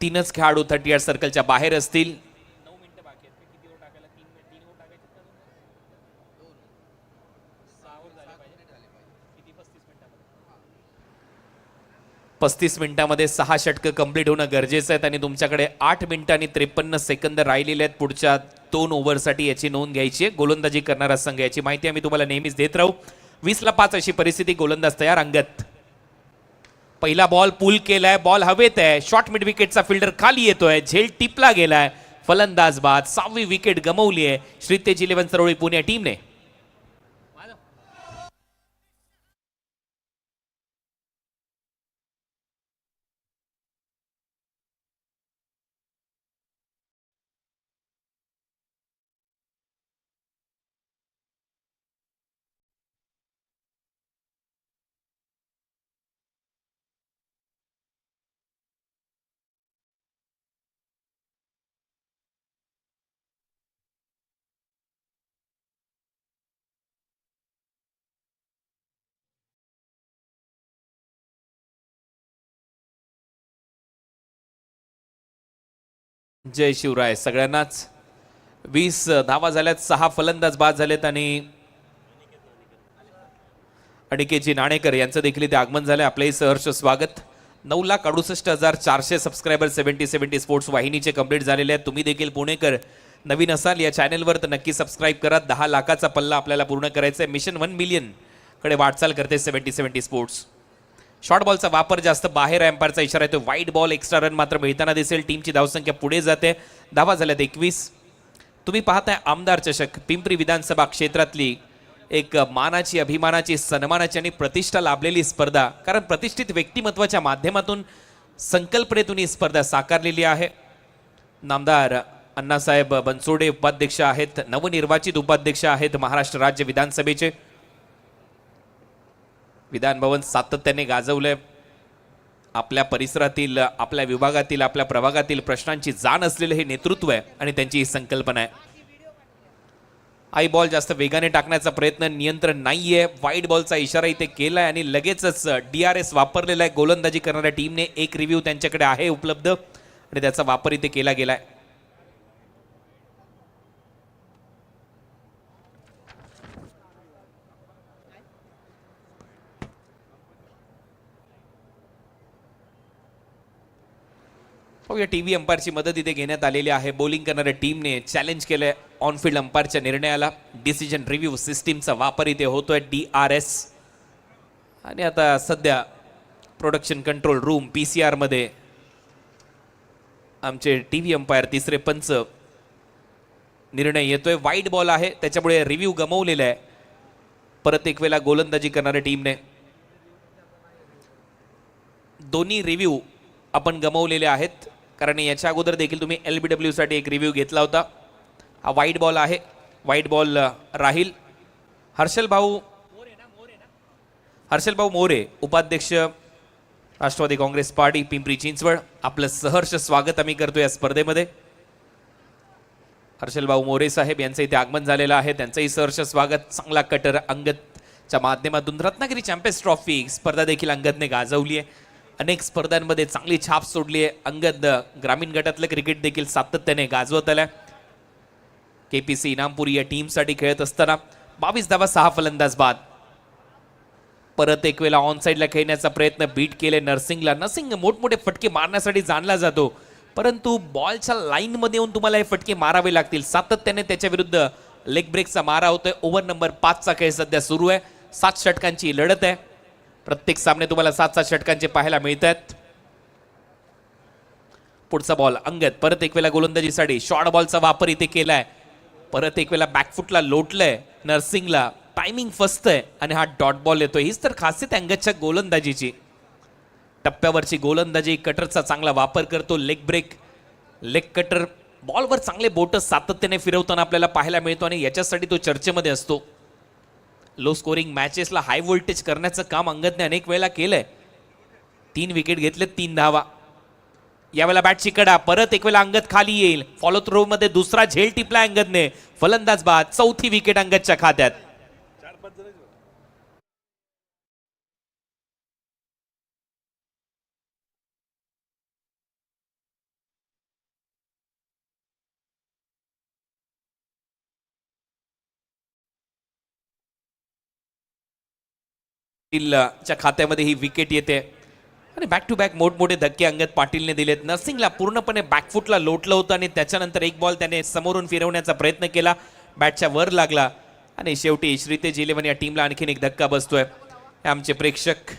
3च खेळाडू 38 सर्कलच्या बाहेर असतील. 35 मिनिटांमध्ये 6 षटकं कंप्लीट होणं गरजेचं आहे आणि तुमच्याकडे 8 मिनिटं आणि 53 सेकंद राहिलेले आहेत पुढच्या 2 ओव्हरसाठी. याची नोंद घ्यायची आहे. गोलंदाजी करणारा संघ, याची माहिती आम्ही तुम्हाला नेहमीच देत राहू. 20-5 अशी परिस्थिती. गोलंदाज तयार. अंगद पहिला बॉल पूल केलाय, बॉल हवेत आहे. शॉर्ट मिड विकेटचा फिल्डर खाली येतोय, झेल टिपला गेलाय. फलंदाज बाद. 6वी विकेट गमावली आहे श्रीतेज 11 सरोळी पुणे टीमने. जय शिवराय सगळ्यांनाच. 20 धावा झाल्यात, 6 फलंदाज बाद झालेत आणि अनिकेतजी नाणेकर यांचं देखील इथे आगमन झालंय. आपलंही सहर्ष स्वागत. 9,68,400 सबस्क्रायबर 70-70 स्पोर्ट्स वाहिनीचे कंप्लीट झालेले आहेत. तुम्ही देखील पुणेकर नवीन असाल या चॅनेलवर तर नक्की सबस्क्राईब करा. 10 लाखाचा पल्ला आपल्याला पूर्ण करायचा आहे. मिशन 1 मिलियन कडे वाटचाल करते 70-70 स्पोर्ट्स. शॉर्ट बॉलचा वापर जास्त, बाहेर एम्पायरचा इशारा येतो. वाईट बॉल, एक्स्ट्रा रन मात्र मिळताना दिसेल. टीमची धावसंख्या पुढे जाते. धावा झाल्यात 21. तुम्ही पाहताय आमदार चषक, पिंपरी विधानसभा क्षेत्रातली एक मानाची, अभिमानाची, सन्मानाची आणि प्रतिष्ठा लाभलेली स्पर्धा. कारण प्रतिष्ठित व्यक्तिमत्वाच्या माध्यमातून संकल्पनेतून ही स्पर्धा साकारलेली आहे. नामदार अण्णासाहेब बनसोडे उपाध्यक्ष आहेत, नवनिर्वाचित उपाध्यक्ष आहेत महाराष्ट्र राज्य विधानसभेचे. विधान भवन सातत्याने गाजवलंय. आपल्या परिसरातील, आपल्या विभागातील, आपल्या प्रभागातील प्रश्नांची जाण असलेले हे नेतृत्व आहे आणि त्यांची ही संकल्पना आहे. आई बॉल जास्त वेगाने टाकण्याचा प्रयत्न, नियंत्रण नाहीये. वाईट बॉलचा इशारा इथे केलाय आणि लगेचच DRS वापरलेला आहे. गोलंदाजी करणाऱ्या टीमने एक रिव्ह्यू त्यांच्याकडे आहे उपलब्ध आणि त्याचा वापर इथे केला गेलाय. या टीव्ही अंपायरची मदत इथे घेण्यात आलेली आहे. बॉलिंग करणाऱ्या टीमने चॅलेंज केलंय ऑनफिल्ड अंपायरच्या निर्णयाला. डिसिजन रिव्ह्यू सिस्टीमचा वापर इथे होतोय, DRS. आणि आता सध्या प्रोडक्शन कंट्रोल रूम PCR मध्ये आमचे टीव्ही अंपायर, तिसरे पंच निर्णय येतोय. वाईट बॉल आहे त्याच्यामुळे रिव्ह्यू गमावलेला आहे. परत एक वेळा गोलंदाजी करणाऱ्या टीमने दोन्ही रिव्ह्यू आपण गमावलेले आहेत. कारण याच्या अगोदर देखील तुम्ही LBW साठी एक रिव्ह्यू घेतला होता. हा वाईट बॉल आहे, वाईट बॉल राहील. हर्षल भाऊ मोरे उपाध्यक्ष राष्ट्रवादी काँग्रेस पार्टी पिंपरी चिंचवड, आपलं सहर्ष स्वागत आम्ही करतो या स्पर्धेमध्ये. हर्षल भाऊ मोरे साहेब यांचं इथे आगमन झालेलं आहे, त्यांचंही सहर्ष स्वागत. चांगला कटर अंगदच्या माध्यमातून रत्नागिरी चॅम्पियन्स ट्रॉफी स्पर्धा देखील अंगदने गाजवली आहे. अनेक स्पर्धांमध्ये चांगली छाप सोडली आहे. अंगद ग्रामीण गटातलं क्रिकेट देखील सातत्याने गाजवत आलाय. KPC इनामपुरी या टीमसाठी खेळत असताना 22 धावा, 6 फलंदाज बाद. परत एक वेळा ऑन साईडला खेळण्याचा प्रयत्न, बीट केले नरसिंगला. नरसिंग मोठमोठे फटके मारण्यासाठी जाणला जातो, परंतु बॉलच्या लाईन मध्ये येऊन तुम्हाला हे फटके मारावे लागतील. सातत्याने त्याच्या विरुद्ध लेग ब्रेकचा मारा होतोय. ओव्हर नंबर 5चा खेळ सध्या सुरू आहे. 7 षटकांची लढत आहे. प्रत्येक सामने तुम्हाला 7-7 षटकांचे पाहायला मिळत आहेत. पुढचा बॉल अंगद, परत एक वेळा गोलंदाजीसाठी शॉर्ट बॉलचा वापर इथे केलाय. परत एक वेळा बॅकफुटला लोटलंय नरसिंगला. टायमिंग फसतंय आणि हा डॉट बॉल येतोय. हीच तर खासियत अंगदच्या गोलंदाजीची. टप्प्यावरची गोलंदाजी, कटरचा चांगला वापर करतो. लेग ब्रेक, लेग कटर बॉलवर चांगले बोट सातत्याने फिरवताना आपल्याला पाहायला मिळतो आणि याच्यासाठी तो चर्चेमध्ये असतो. लो स्कोरिंग मॅचेसला हाय व्होल्टेज करण्याचं काम अंगदने अनेक वेळेला केलंय. 3 विकेट घेतले, 3 धावा. यावेळेला बॅटची कडा, परत एक वेळा अंगद खाली येईल. फॉलो थ्रो मध्ये दुसरा झेल टिपला अंगदने. फलंदाज बाद, 4थी विकेट अंगदच्या खात्यात. च्या खात्यामध्ये ही विकेट येते आणि बॅक टू बॅक मोठमोठे धक्के अंगद पाटीलने दिलेत. नर्सिंगला पूर्णपणे बॅकफुटला लोटलं होतं आणि त्याच्यानंतर एक बॉल त्याने समोरून फिरवण्याचा प्रयत्न केला, बॅटच्या वर लागला आणि शेवटी श्रीतेज 11 या टीमला आणखीन एक धक्का बसतोय. हे आमचे प्रेक्षक,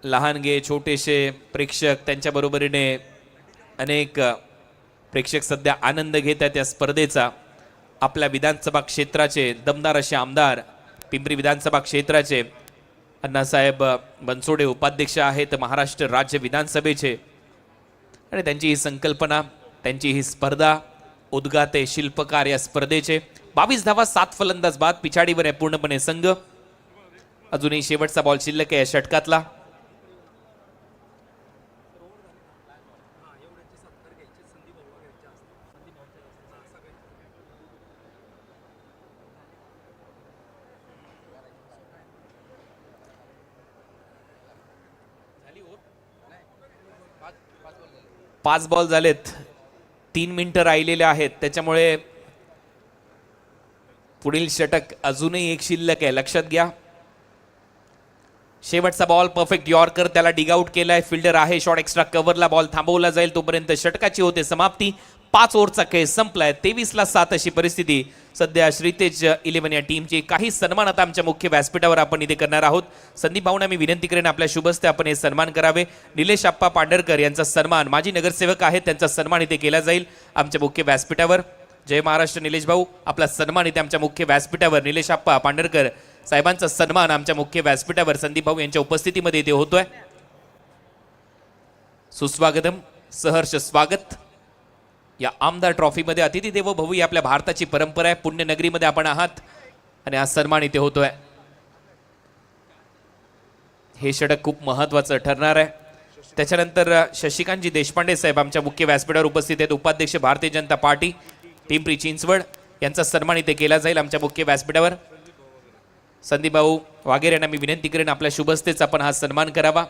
लहानगे छोटेसे प्रेक्षक, त्यांच्या बरोबरीने अनेक प्रेक्षक सध्या आनंद घेत आहेत या स्पर्धेचा. आपल्या विधानसभा क्षेत्राचे दमदार असे आमदार, पिंपरी विधानसभा क्षेत्राचे अण्णासाहेब बनसोडे उपाध्यक्ष आहेत महाराष्ट्र राज्य विधानसभेचे आणि त्यांची ही संकल्पना, त्यांची ही स्पर्धा, उद्गाते शिल्पकार या स्पर्धेचे. 22 धावा, 7 फलंदाज बाद, पिछाडीवर आहे पूर्णपणे संघ. अजूनही शेवटचा बॉल शिल्लक आहे या षटकातला. पाच बॉल झालेत, 3 मिनिटं राहिलेले आहेत, त्याच्यामुळे पुढील षटक अजूनही एक शिल्लक आहे, लक्षात घ्या. शेवटचा बॉल परफेक्ट यॉर्कर, त्याला डिग आउट केलाय. फिल्डर आहे, शॉट एक्स्ट्रा कव्हरला बॉल थांबवला जाईल तोपर्यंत षटकाची होते समाप्ती. 5 ओव्हरचा खेळ संपलाय. 23-7 अशी परिस्थिती सध्या श्रीतेज 11 या टीमची. काही सन्मान आता आमच्या मुख्य व्यासपीठावर आपण इथे करणार आहोत. संदीप भाऊंना मी विनंती करेन आपल्या शुभस्ते आपण हे सन्मान करावे. निलेश आप्पा पांढरकर यांचा सन्मान, माजी नगरसेवक आहेत, त्यांचा सन्मान इथे केला जाईल आमच्या मुख्य व्यासपीठावर. जय महाराष्ट्र निलेश भाऊ, आपला सन्मान इथे आमच्या मुख्य व्यासपीठावर. निलेश आप्पा पांढरकर साहेबांचा सन्मान आमच्या मुख्य व्यासपीठावर संदीप भाऊ यांच्या उपस्थितीमध्ये इथे होतोय. सुस्वागतम, सहर्ष स्वागत. या आमदार ट्रॉफीमध्ये अतिथी देवो भव ही आपल्या भारताची परंपरा आहे. पुण्यनगरीमध्ये आपण आहात आणि हा सन्मान इथे होतोय. हे षटक खूप महत्वाचं ठरणार आहे. त्याच्यानंतर शशिकांतजी देशपांडे साहेब आमच्या मुख्य व्यासपीठावर उपस्थित आहेत, उपाध्यक्ष भारतीय जनता पार्टी पिंपरी चिंचवड, यांचा सन्मान इथे केला जाईल आमच्या मुख्य व्यासपीठावर. संदीप भाऊ वागेरे यांना मी विनंती करेन आपल्या शुभस्तेच आपण हा सन्मान करावा.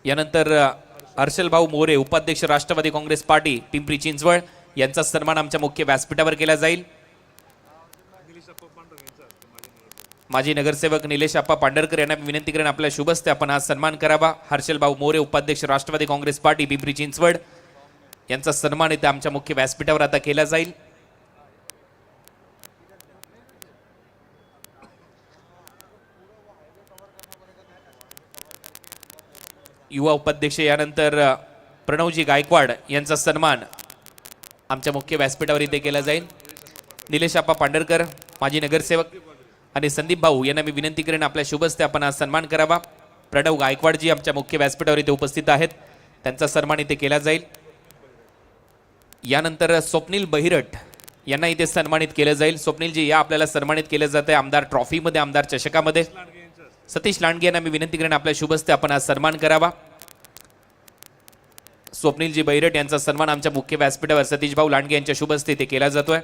यानंतर हर्षल भाऊ मोरे उपाध्यक्ष राष्ट्रवादी काँग्रेस पार्टी पिंपरी चिंचवड, यांचा सन्मान आमच्या मुख्य व्यासपीठावर केला जाईल. माजी नगरसेवक निलेश आप्पा पांढरकर यांना मी विनंती करेन आपल्या शुभस्ते आपण हा सन्मान करावा. हर्षल भाऊ मोरे उपाध्यक्ष राष्ट्रवादी काँग्रेस पार्टी पिंपरी चिंचवड, यांचा सन्मान इथे आमच्या मुख्य व्यासपीठावर आता केला जाईल. युवा उपाध्यक्ष यानंतर प्रणवजी गायकवाड यांचा सन्मान आमच्या मुख्य व्यासपीठावर इथे केला जाईल. निलेश आप्पा पांढरकर माजी नगरसेवक आणि संदीप भाऊ यांना मी विनंती करेन आपल्या शुभस्ते आपण हा सन्मान करावा. प्रणव गायकवाडजी आमच्या मुख्य व्यासपीठावर इथे उपस्थित आहेत, त्यांचा सन्मान इथे केला जाईल. यानंतर स्वप्नील बहिरट यांना इथे सन्मानित केलं जाईल. स्वप्नीलजी या आपल्याला सन्मानित केलं जात आहे आमदार ट्रॉफीमध्ये, आमदार चषकामध्ये. सतीश लांडगे यांना मी विनंती करेन आपल्या शुभस्ते आपण हा सन्मान करावा. स्वप्नीलजी बैरट यांचा सन्मान आमच्या मुख्य व्यासपीठावर सतीश भाऊ लांडगे यांच्या शुभस्ते इथे केला जातोय.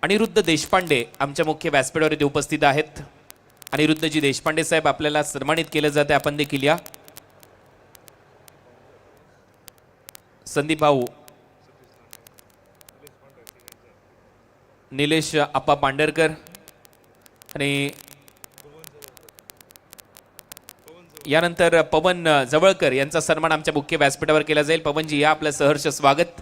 अनिरुद्ध देशपांडे आमच्या मुख्य व्यासपीठावर इथे उपस्थित आहेत. अनिरुद्धजी देशपांडे साहेब आपल्याला सन्मानित केलं जाते, आपण देखील या. संदीप भाऊ, निलेश आप्पा पांढरकर आणि यानंतर पवन जवळकर यांचा सन्मान आमच्या मुख्य व्यासपीठावर केला जाईल. पवनजी या आपलं सहर्ष स्वागत.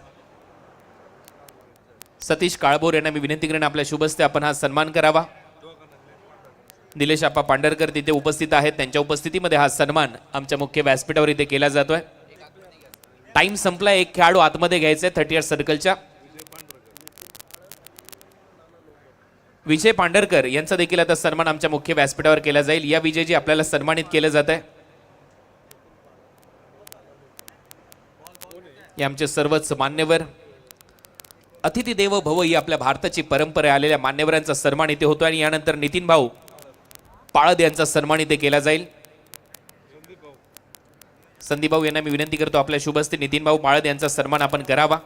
सतीश काळभोर यांना मी विनंती करेन आपल्या शुभस्ते आपण हा सन्मान करावा. निलेश आप्पा पांढरकर तिथे उपस्थित आहेत, त्यांच्या उपस्थितीमध्ये हा सन्मान आमच्या मुख्य व्यासपीठावर इथे केला जातोय. टाइम संपला, एक खेळाडू आतमध्ये घ्यायचा आहे 30 सर्कलच्या. विजय पांढरकर यांचा देखील आता सन्मान आमच्या मुख्य व्यासपीठावर केला जाईल. या विजयजी आपल्याला सन्मानित केलं जात आहे. हे आमचे सर्वच मान्यवर, अतिथी देव भव ही आपल्या भारताची परंपरा आहे. आलेल्या मान्यवरांचा सन्मान इथे होतो आणि यानंतर नितीन भाऊ पाळद यांचा सन्मान इथे केला जाईल. संदीप भाऊ यांना मी विनंती करतो आपल्या शुभ हस्ते नितीन भाऊ पाळद यांचा सन्मान आपण करावा.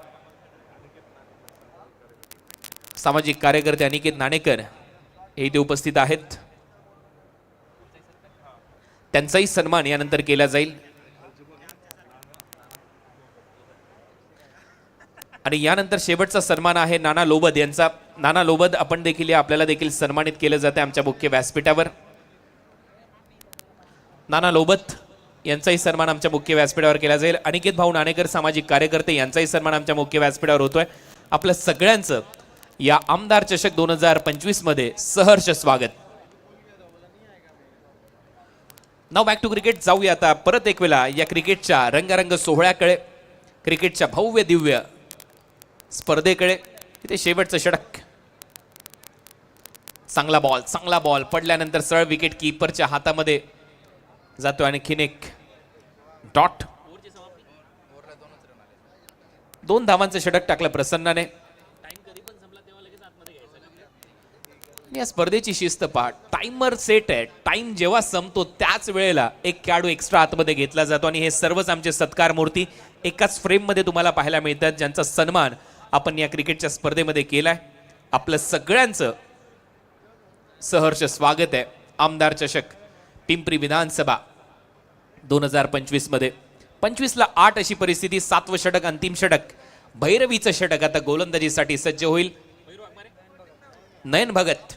सामाजिक कार्यकर्ते अनिकेत नाणेकर हे इथे उपस्थित आहेत, त्यांचाही सन्मान यानंतर केला जाईल. आणि यानंतर शेवटचा सन्मान आहे नाना लोबद यांचा. नाना लोबद आपण देखील आपल्याला देखील सन्मानित केलं जाते आमच्या मुख्य व्यासपीठावर. नाना लोबत यांचाही सन्मान आमच्या मुख्य व्यासपीठावर केला जाईल. अनिकेत भाऊ नाणेकर सामाजिक कार्यकर्ते यांचाही सन्मान आमच्या मुख्य व्यासपीठावर होतोय. आपल्या सगळ्यांचं या आमदार चषक 2025 मध्ये सहर्ष स्वागत. नाव बॅक टू क्रिकेट. जाऊया आता परत एक वेळा या क्रिकेटच्या रंगारंग सोहळ्याकडे, क्रिकेटच्या भव्य दिव्य स्पर्धेकडे. इथे शेवटचं षटक, चांगला बॉल पडल्यानंतर सरळ विकेट कीपरच्या हातामध्ये जातो. आणखीन एक डॉट, 2 धावांचं षटक टाकलं प्रसन्नाने. या स्पर्धेची शिस्त पहा, टाइमर सेट आहे. टाइम जेव्हा संपतो त्याच वेळेला एक खेळाडू एक्स्ट्रा आतमध्ये घेतला जातो आणि हे सर्वच आमचे सत्कार मूर्ती एकाच फ्रेम मध्ये तुम्हाला पाहायला मिळतात, ज्यांचा सन्मान आपण या क्रिकेटच्या स्पर्धेमध्ये केलाय. आपलं सगळ्यांचं सहर्ष स्वागत आहे आमदार चषक पिंपरी विधानसभा 2025 मध्ये. 25ला 8 अशी परिस्थिती. 7वं षटक, अंतिम षटक, भैरवीचं षटक आता गोलंदाजीसाठी सज्ज होईल. नयन भगत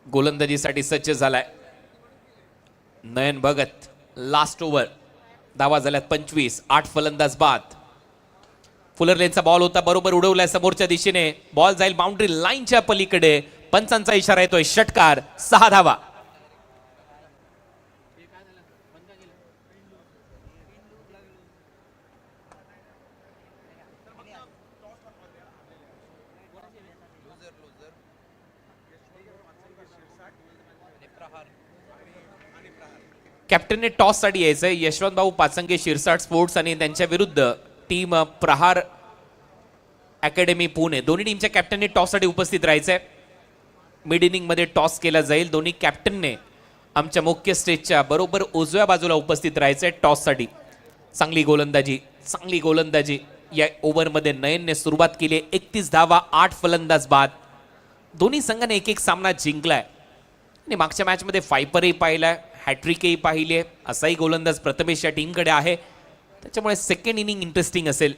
गोलंदाजीसाठी सज्ज झालाय. नयन भगत लास्ट ओव्हर, धावा झाल्यात 25, 8 फलंदाज बाद. फुलर लेनचा बॉल होता, बरोबर उडवलाय समोरच्या दिशेने. बॉल जाईल बाउंड्री लाईनच्या पलीकडे. पंचांचा इशारा येतोय, षटकार, 6 धावा. कॅप्टनने टॉस साठी यायचंय. यशवंत भाऊ पाचंगे शिरसाट स्पोर्ट्स आणि त्यांच्या विरुद्ध टीम प्रहार अकॅडमी पुणे, दोन्ही टीमच्या कॅप्टनने टॉस साठी उपस्थित राहायचंय. मिड इनिंग मध्ये टॉस केला जाईल. दोन्ही कॅप्टनने आमच्या मुख्य स्टेजच्या बरोबर उजव्या बाजूला उपस्थित राहायचंय टॉस साठी. चांगली गोलंदाजी या ओव्हरमध्ये नयनने सुरुवात केली. 31 धावा, 8 फलंदाज बाद. दोन्ही संघाने एक सामना जिंकलाय आणि मागच्या मॅच मध्ये फायपरही पाहिलाय, हॅट्रिकही पाहिली आहे. असाही गोलंदाज प्रथमेश या टीमकडे आहे, त्याच्यामुळे सेकंड इनिंग इंटरेस्टिंग असेल.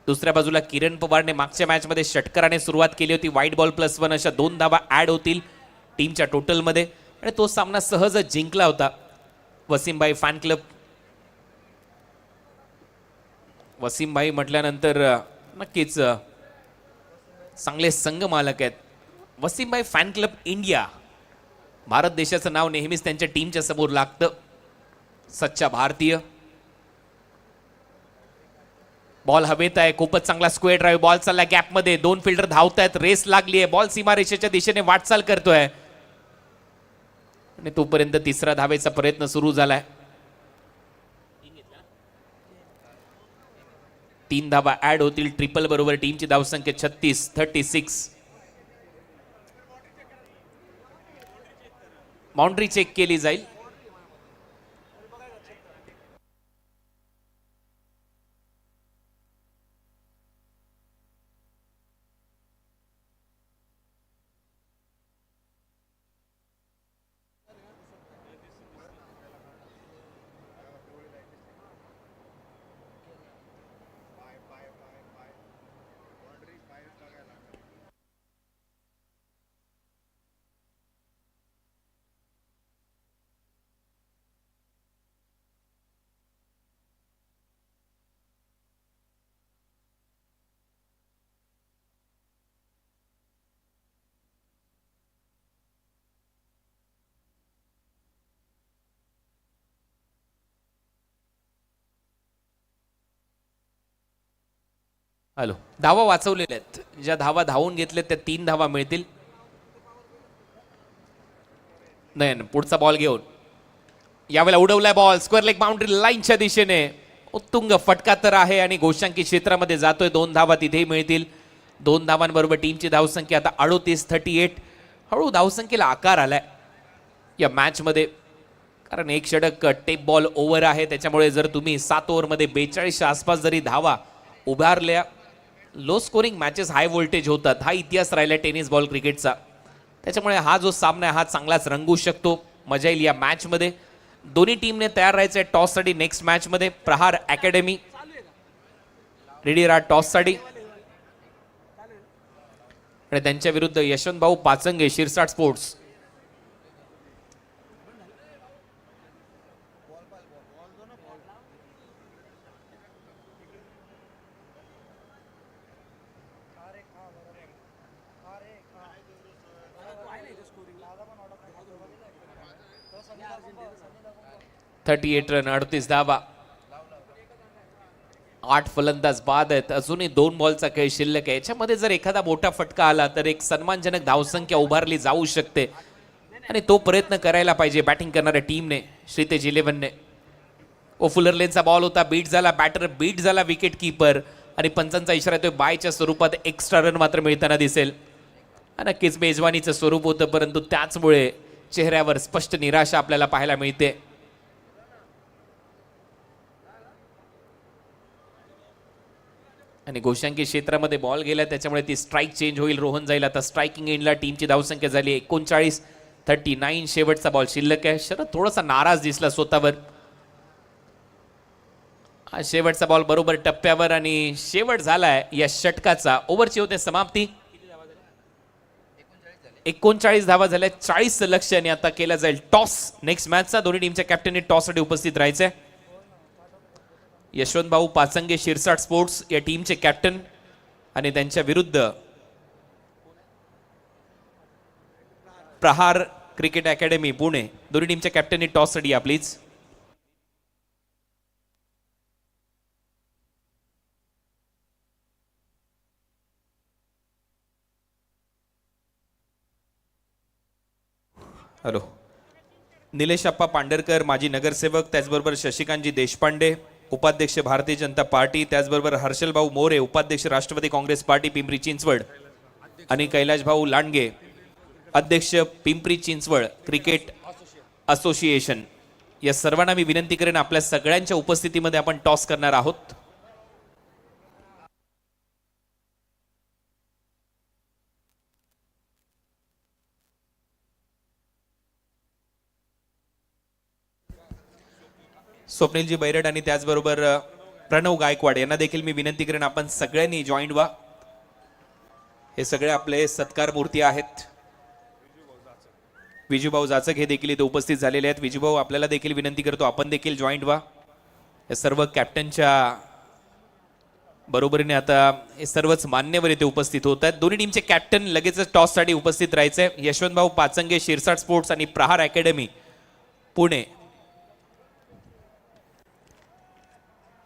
दुसऱ्या बाजूला किरण पवारने मागच्या मॅचमध्ये षटकाराने सुरुवात केली होती. व्हाईट बॉल +1 अशा 2 धावा ऍड होतील टीमच्या टोटलमध्ये आणि तो सामना सहज जिंकला होता. वसीमभाई फॅन क्लब, वसीमभाई म्हटल्यानंतर नक्कीच चांगले संघ मालक आहेत. वसीमभाई फॅन क्लब इंडिया, भारत देशाचं नाव नेहमीच त्यांच्या टीमच्या समोर लागतं. सच्चा भारतीय. बॉल हवेत आहे, खूपच चांगला स्क्वेअर ड्राईव्ह. बॉल चालला गॅप मध्ये, 2 फिल्डर धावतायत, रेस लागली आहे. बॉल सीमारेषेच्या दिशेने वाटचाल करतोय आणि तोपर्यंत 3रा धावेचा प्रयत्न सुरू झालाय. 3 धावा ऍड होतील ट्रिपल बरोबर. टीमची धावसंख्या 36. बाउंड्री चेक केली जाईल. हॅलो, धावा वाचवलेल्या आहेत. ज्या धावा धावून घेतल्यात त्या 3 धावा मिळतील. नयन पुढचा बॉल घेऊन यावेळेला उडवलाय बॉल स्क्वेअर लेग बाउंड्री लाईनच्या दिशेने. उत्तुंग फटका तर आहे आणि घोषांकी क्षेत्रामध्ये जातोय. 2 धावा तिथेही मिळतील. 2 धावांबरोबर टीमची धावसंख्या आता 38-38. हळू धावसंख्येला आकार आलाय या मॅच मध्ये, कारण एक षटक टेप बॉल ओव्हर आहे. त्याच्यामुळे जर तुम्ही 7 ओव्हरमध्ये 42च्या आसपास जरी धावा उभारल्या, low scoring matches high voltage होतात. हा इतिहास राहिला टेनिस बॉल क्रिकेटचा. त्याच्यामुळे हा जो सामना आहे हा चांगलाच रंगू शकतो. मजा येईल या मॅच मध्ये. दोन्ही टीमने तयार राहायचंय टॉससाठी. नेक्स्ट मॅच मध्ये प्रहार अकॅडमी रेडी राहा टॉससाठी आणि त्यांच्या विरुद्ध यशवंत भाऊ पाचंगे शिरसाट स्पोर्ट्स. .38 रन 38 धावा. 8 फलंदाज बाद आहेत. अजूनही 2 बॉलचा खेळ शिल्लक आहे. याच्यामध्ये जर एखादा मोठा फटका आला तर एक सन्मानजनक धावसंख्या उभारली जाऊ शकते आणि तो प्रयत्न करायला पाहिजे बॅटिंग करणाऱ्या टीमने, श्रीतेज 11ने. फुलरलेनचा बॉल होता, बीट झाला, बॅटर बीट झाला, विकेट कीपर आणि पंचांचा इशारा येतोय बायच्या स्वरूपात एक्स्ट्रा रन मात्र मिळताना दिसेल. नक्कीच मेजवानीचं स्वरूप होतं, परंतु त्याचमुळे चेहऱ्यावर स्पष्ट निराशा आपल्याला पाहायला मिळते. आणि घोषांकी क्षेत्रामध्ये बॉल गेला त्याच्यामुळे ती स्ट्राईक चेंज होईल. रोहन जाईल आता स्ट्रायकिंग एंडला. टीमची धावसंख्या झाली 39-39. शेवटचा बॉल शिल्लक आहे. शरद थोडासा नाराज दिसला स्वतःवर. हा शेवटचा बॉल बरोबर टप्प्यावर आणि शेवट झालाय या षटकाचा. ओव्हरची होते समाप्ती. 39 धावा झाल्या. 40 लक्ष आणि आता केला जाईल टॉस नेक्स्ट मॅचचा. दोन्ही टीमच्या कॅप्टनने टॉससाठी उपस्थित राहायचंय. यशवंत भाऊ पाचंगे शिरसाट स्पोर्ट्स या टीमचे कॅप्टन आणि त्यांच्या विरुद्ध प्रहार क्रिकेट अकॅडमी पुणे. दोन्ही टीमच्या कॅप्टननी टॉससाठी या प्लीज. हॅलो. निलेश अप्पा पांढरकर माजी नगरसेवक, त्याचबरोबर शशिकांतजी देशपांडे उपाध्यक्ष भारतीय जनता पार्टी, त्याचबरोबर हर्षल भाऊ मोरे उपाध्यक्ष राष्ट्रवादी काँग्रेस पार्टी पिंपरी चिंचवड आणि कैलाश भाऊ लांडगे अध्यक्ष पिंपरी चिंचवड क्रिकेट असोसिएशन. या सर्वांना मी विनंती करेन आपल्या सगळ्यांच्या उपस्थितीमध्ये आपण टॉस करणार आहोत. स्वप्नीलजी बैरड आणि त्याचबरोबर प्रणव गायकवाड यांना देखील मी विनंती करेन आपण सगळ्यांनी जॉईंट व्हा. हे सगळे आपले सत्कार मूर्ती आहेत. विजूभाऊ जाचक हे देखील इथे उपस्थित झालेले आहेत. विजूभाऊ आपल्याला देखील विनंती करतो आपण देखील जॉईंट व्हा. हे सर्व कॅप्टनच्या बरोबरीने आता हे सर्वच मान्यवर इथे उपस्थित होत आहेत. दोन्ही टीमचे कॅप्टन लगेचच टॉससाठी उपस्थित राहायचे. यशवंत भाऊ पाचंगे शिरसाट स्पोर्ट्स आणि प्रहार अकॅडमी पुणे.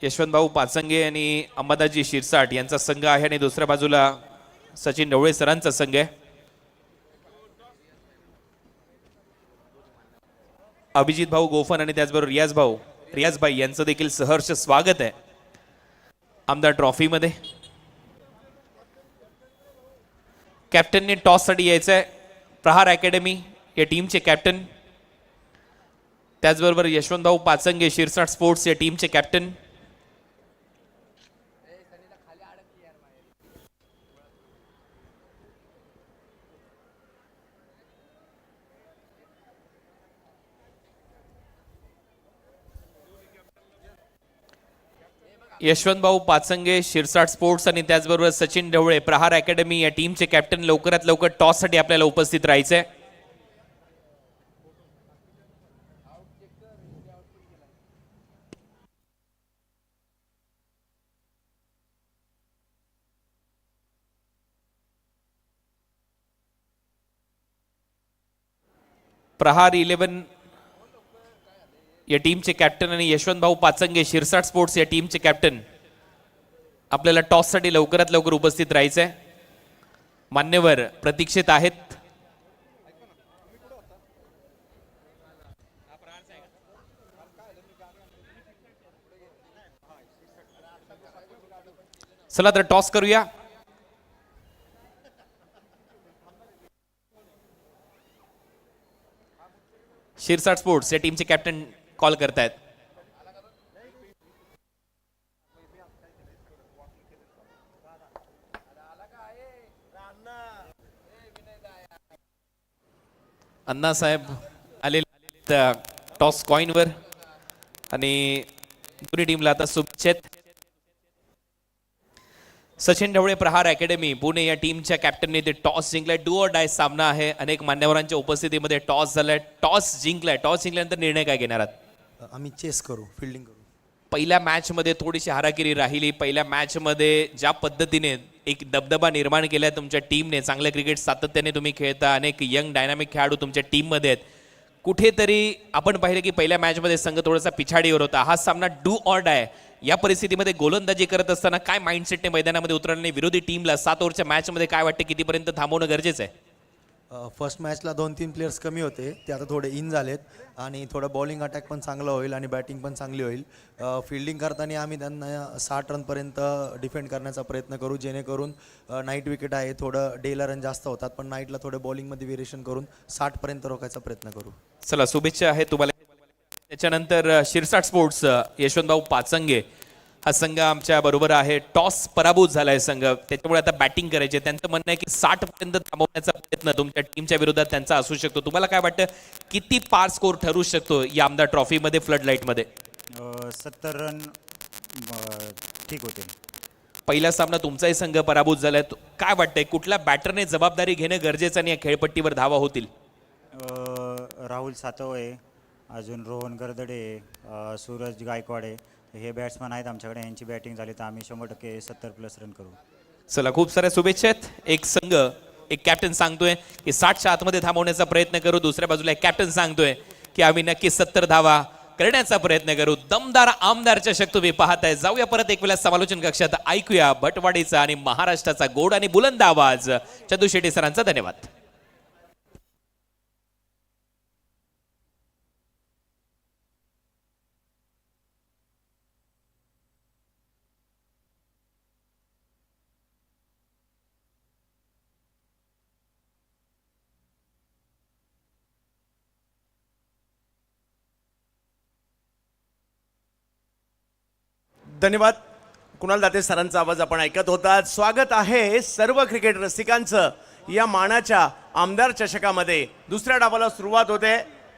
यशवंत भाऊ पाचंगे आणि अंबादासजी शिरसाट यांचा संघ आहे आणि दुसऱ्या बाजूला सचिन ढवळे सरांचा संघ आहे. अभिजित भाऊ गोफन आणि त्याचबरोबर रियाजभाई यांचं देखील सहर्ष स्वागत आहे आमदार ट्रॉफीमध्ये. कॅप्टनने टॉससाठी यायचं आहे. प्रहार अकॅडमी या टीमचे कॅप्टन, त्याचबरोबर यशवंत भाऊ पाचंगे शिरसाट स्पोर्ट्स या टीमचे कॅप्टन. यशवंत भाऊ पाचंगे शिरसाट स्पोर्ट्स आणि त्याचबरोबर सचिन ढवळे प्रहार अकॅडमी या टीमचे कॅप्टन लवकरात लवकर टॉससाठी आपल्याला उपस्थित राहायचंय. प्रहार 11 या टीमचे कॅप्टन आणि यशवंत भाऊ पाचंगे शिरसाट स्पोर्ट्स या टीमचे कॅप्टन आपल्याला टॉससाठी लवकरात लवकर उपस्थित राहायचंय. मान्यवर प्रतीक्षित आहेत. चला तर टॉस करूया. शिरसाट स्पोर्ट्स या टीमचे कॅप्टन कॉल करतायत. अण्णासाहेब आलेले टॉस कॉइनवर आणि दोन्ही टीमला आता शुभेच्छा. सचिन ढवळे प्रहार अकॅडमी पुणे या टीमच्या कॅप्टनने ते टॉस जिंकलाय. डू ऑर डाय सामना आहे. अनेक मान्यवरांच्या उपस्थितीमध्ये टॉस झालाय. टॉस जिंकलाय. टॉस जिंकल्यानंतर निर्णय काय घेणार आहात? आम्ही चेस करू, फिल्डिंग करू. पहिल्या मॅच मध्ये थोडीशी हाराकिरी राहिली. पहिल्या मॅच मध्ये ज्या पद्धतीने एक दबदबा निर्माण केलाय तुमच्या टीमने, चांगलं क्रिकेट सातत्याने तुम्ही खेळता, अनेक यंग डायनामिक खेळाडू तुमच्या टीम मध्ये आहेत, कुठेतरी आपण पाहिलं की पहिल्या मॅच मध्ये संघ थोडासा पिछाडीवर होता. हा सामना डू ऑर डाय या परिस्थितीमध्ये गोलंदाजी करत असताना काय माइंडसेटने मैदानामध्ये उतरल्याने विरोधी टीमला 7 ओव्हरच्या मॅच मध्ये काय वाटतं, कितीपर्यंत थांबवणं गरजेचं आहे? फर्स्ट मॅचला 2-3 प्लेयर्स कमी होते, ते आता थोडे इन झालेत आणि थोडं बॉलिंग अटॅक पण चांगलं होईल आणि बॅटिंग पण चांगली होईल. फिल्डिंग करताना आम्ही त्यांना 60 रनपर्यंत डिफेंड करण्याचा प्रयत्न करू, जेणेकरून नाईट विकेट आहे, थोडं डेला रन जास्त होतात, पण नाईटला थोडं बॉलिंगमध्ये व्हेरिएशन करून 60पर्यंत रोखायचा प्रयत्न करू. चला शुभेच्छा आहे तुम्हाला. त्याच्यानंतर शिरसाट स्पोर्ट्स यशवंतभाऊ पाचंगे हा संघ आमच्या बरोबर आहे. टॉस पराभूत झालाय संघ, त्याच्यामुळे आता बॅटिंग करायची. त्यांचं म्हणणं आहे की 60 पर्यंत थांबवण्याचा प्रयत्न तुमच्या टीमच्या विरोधात त्यांचा असू शकतो. तुम्हाला काय वाटतं, किती पार स्कोर ठरू शकतो या आमदार ट्रॉफीमध्ये फ्लड लाईट मध्ये? 70 रन ठीक होते. पहिला सामना तुमचाही संघ पराभूत झालाय. काय वाटतंय, कुठल्या बॅटरने जबाबदारी घेणं गरजेचं आणि या खेळपट्टीवर धावा होतील? राहुल सातवळे, अजून रोहन गरदडे, सूरज गायकवाडे हे बॅट्समन आहेत आमच्याकडे. यांची बॅटिंग झाली तर आम्ही 100% 70+ रन करू. चला खूप साऱ्या शुभेच्छा आहेत. एक संघ, एक कॅप्टन सांगतोय की 60च्या आतमध्ये थांबवण्याचा प्रयत्न करू. दुसऱ्या बाजूला एक कॅप्टन सांगतोय की आम्ही नक्की 70 धावा करण्याचा प्रयत्न करू. दमदार आमदार चषक तुम्ही पाहताय. जाऊया परत एक वेळा समालोचन कक्षात, ऐकूया भटवाडीचा आणि महाराष्ट्राचा गोड आणि बुलंद आवाज. चंदू शेट्टी सरांचा धन्यवाद. धन्यवाद. कुणाल दाते सरांचा आवाज आपण ऐकत होतात. स्वागत आहे सर्व क्रिकेट रसिकांचं या मानाच्या आमदार चषकामध्ये. दुसऱ्या डावाला सुरुवात होते.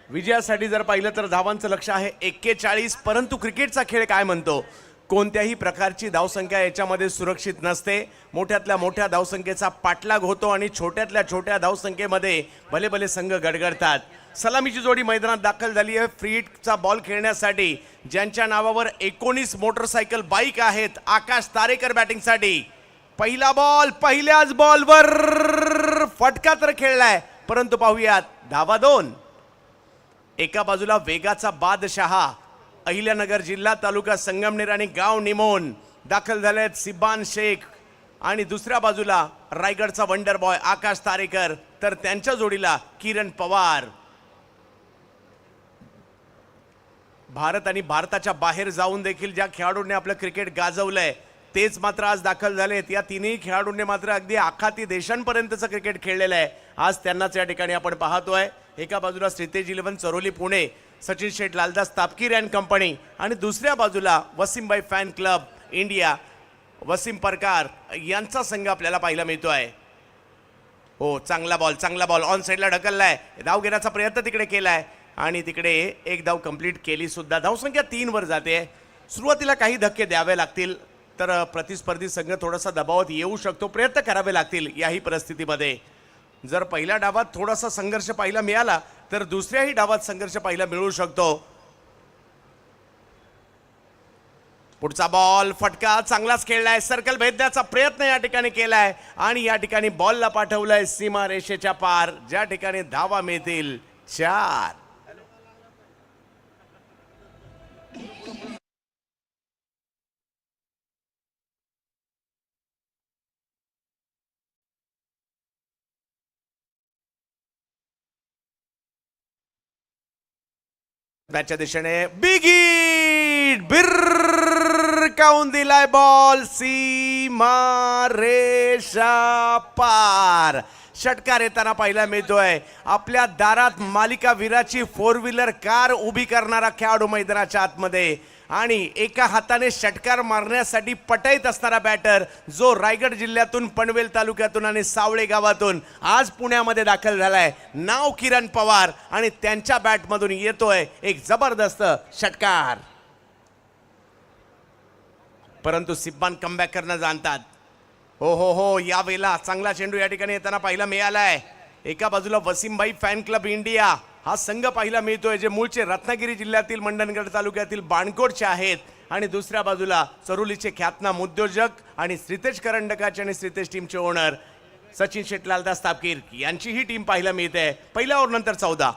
विजयासाठी जर पाहिलं तर धावांचं लक्ष आहे 41, परंतु क्रिकेटचा खेळ काय म्हणतो, कोणत्याही प्रकारची धावसंख्या याच्यामध्ये सुरक्षित नसते. मोठ्यातल्या मोठ्या धावसंख्येचा पाठलाग होतो आणि छोट्यातल्या छोट्या धावसंख्येमध्ये भले भले संघ गडगडतात. सलामीची जोडी मैदानात दाखल झाली आहे. फ्री हिटचा बॉल खेळण्यासाठी ज्यांच्या नावावर 19 मोटरसायकल बाईक आहेत, आकाश तारेकर बॅटिंगसाठी. पहिला बॉल, पहिल्याच बॉलवर फटका तर खेळलाय, परंतु पाहूयात धावा 2. एका बाजूला वेगाचा बादशहा अहिल्यानगर जिल्हा तालुका संगमनेर आणि गाव निमोन दाखल झालेत सिब्बान शेख, आणि दुसऱ्या बाजूला रायगडचा वंडर बॉय आकाश तारेकर, तर त्यांच्या जोडीला किरण पवार. भारत आणि भारताच्या बाहेर जाऊन देखील ज्या खेळाडूंनी आपलं क्रिकेट गाजवलंय तेच मात्र आज दाखल झालेत. या तिन्ही खेळाडूंनी मात्र अगदी आखाती देशांपर्यंतचं क्रिकेट खेळलेलं आहे. आज त्यांनाच या ठिकाणी आपण पाहतोय. एका बाजूला श्रीतेज 11 चरोली पुणे, सचिन शेठ लालदास तापकीर अँड कंपनी, आणि दुसऱ्या बाजूला वसीमबाई फॅन क्लब इंडिया, वसीम परकार यांचा संघ आपल्याला पाहायला मिळतोय. हो, चांगला बॉल ऑन साईडला ढकललाय. धाव घेण्याचा प्रयत्न तिकडे केलाय आणि तिकडे एक धाव कंप्लीट केली सुद्धा. धावसंख्या 3 वर जाते. सुरुवातीला काही धक्के द्यावे लागतील, तर प्रतिस्पर्धी संघ थोडासा दबावात येऊ शकतो. प्रयत्न करावे लागतील याही परिस्थितीमध्ये. जर पहिल्या डावात थोडासा संघर्ष पाहायला मिळाला तर दुसऱ्याही डावात संघर्ष पाहायला मिळू शकतो. पुढचा बॉल, फटका चांगलाच खेळलाय. सर्कल भेदण्याचा प्रयत्न या ठिकाणी केलाय आणि या ठिकाणी बॉलला पाठवलाय सीमा रेषेच्या पार, ज्या ठिकाणी धावा मिळतील 4. मॅचच्या दिशेने बिग हिट, बिर्र भिरकावून दिलाय बॉल, सीमा रेषा पार. षटकार येताना पाहायला मिळतोय. आपल्या दारात मालिका वीराची 4 व्हीलर कार उभी करणारा खेळाडू मैदानाच्या आतमध्ये आणि एका हाताने षटकार मारण्यासाठी पटाईत असणारा बॅटर जो रायगड जिल्ह्यातून, पनवेल तालुक्यातून आणि सावळे गावातून आज पुण्यामध्ये दाखल झालाय. नाव किरण पवार आणि त्यांच्या बॅटमधून येतोय एक जबरदस्त षटकार. परंतु सिब्बान कमबॅक करणं जाणतात. हो यावेळेला चांगला चेंडू या ठिकाणी येताना पाहायला मिळालाय. एका बाजूला वसीमभाई फॅन क्लब इंडिया हा संघ पाहायला मिळतोय जे मूळचे रत्नागिरी जिल्ह्यातील मंडणगड तालुक्यातील बाणकोटचे आहेत आणि दुसऱ्या बाजूला चरुलीचे ख्यातनाम उद्योजक आणि श्रीतेश करंडकाचे आणि श्रीतेश टीमचे ओनर सचिन शेटलालदास तापकीर यांची ही टीम पाहायला मिळते. पहिल्या ओव्हर नंतर 14.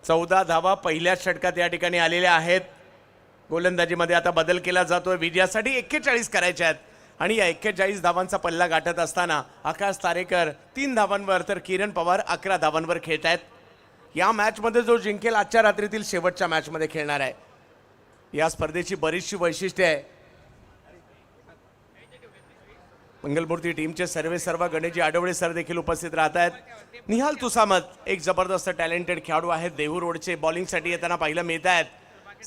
14 धावा पहिल्याच षटकात या ठिकाणी आलेल्या आहेत. गोलंदाजीमध्ये आता बदल केला जातोय. विजयासाठी 41 करायचे आहेत आणि या 41 धावांचा पल्ला गाठत असताना आकाश तारेकर 3 धावांवर तर किरण पवार 11 धावांवर खेळत आहेत. या मॅचमध्ये जो जिंकेल आजच्या रात्रीतील शेवटच्या मॅचमध्ये खेळणार आहे. या स्पर्धेची बरीचशी वैशिष्ट्ये आहे. मंगलमूर्ती टीमचे सर्व गणेशजी आडवळे सर देखील उपस्थित राहत आहेत. निहाल तुसामत एक जबरदस्त टॅलेंटेड खेळाडू आहेत. देहू रोडचे बॉलिंगसाठी येताना पाहायला मिळत आहेत.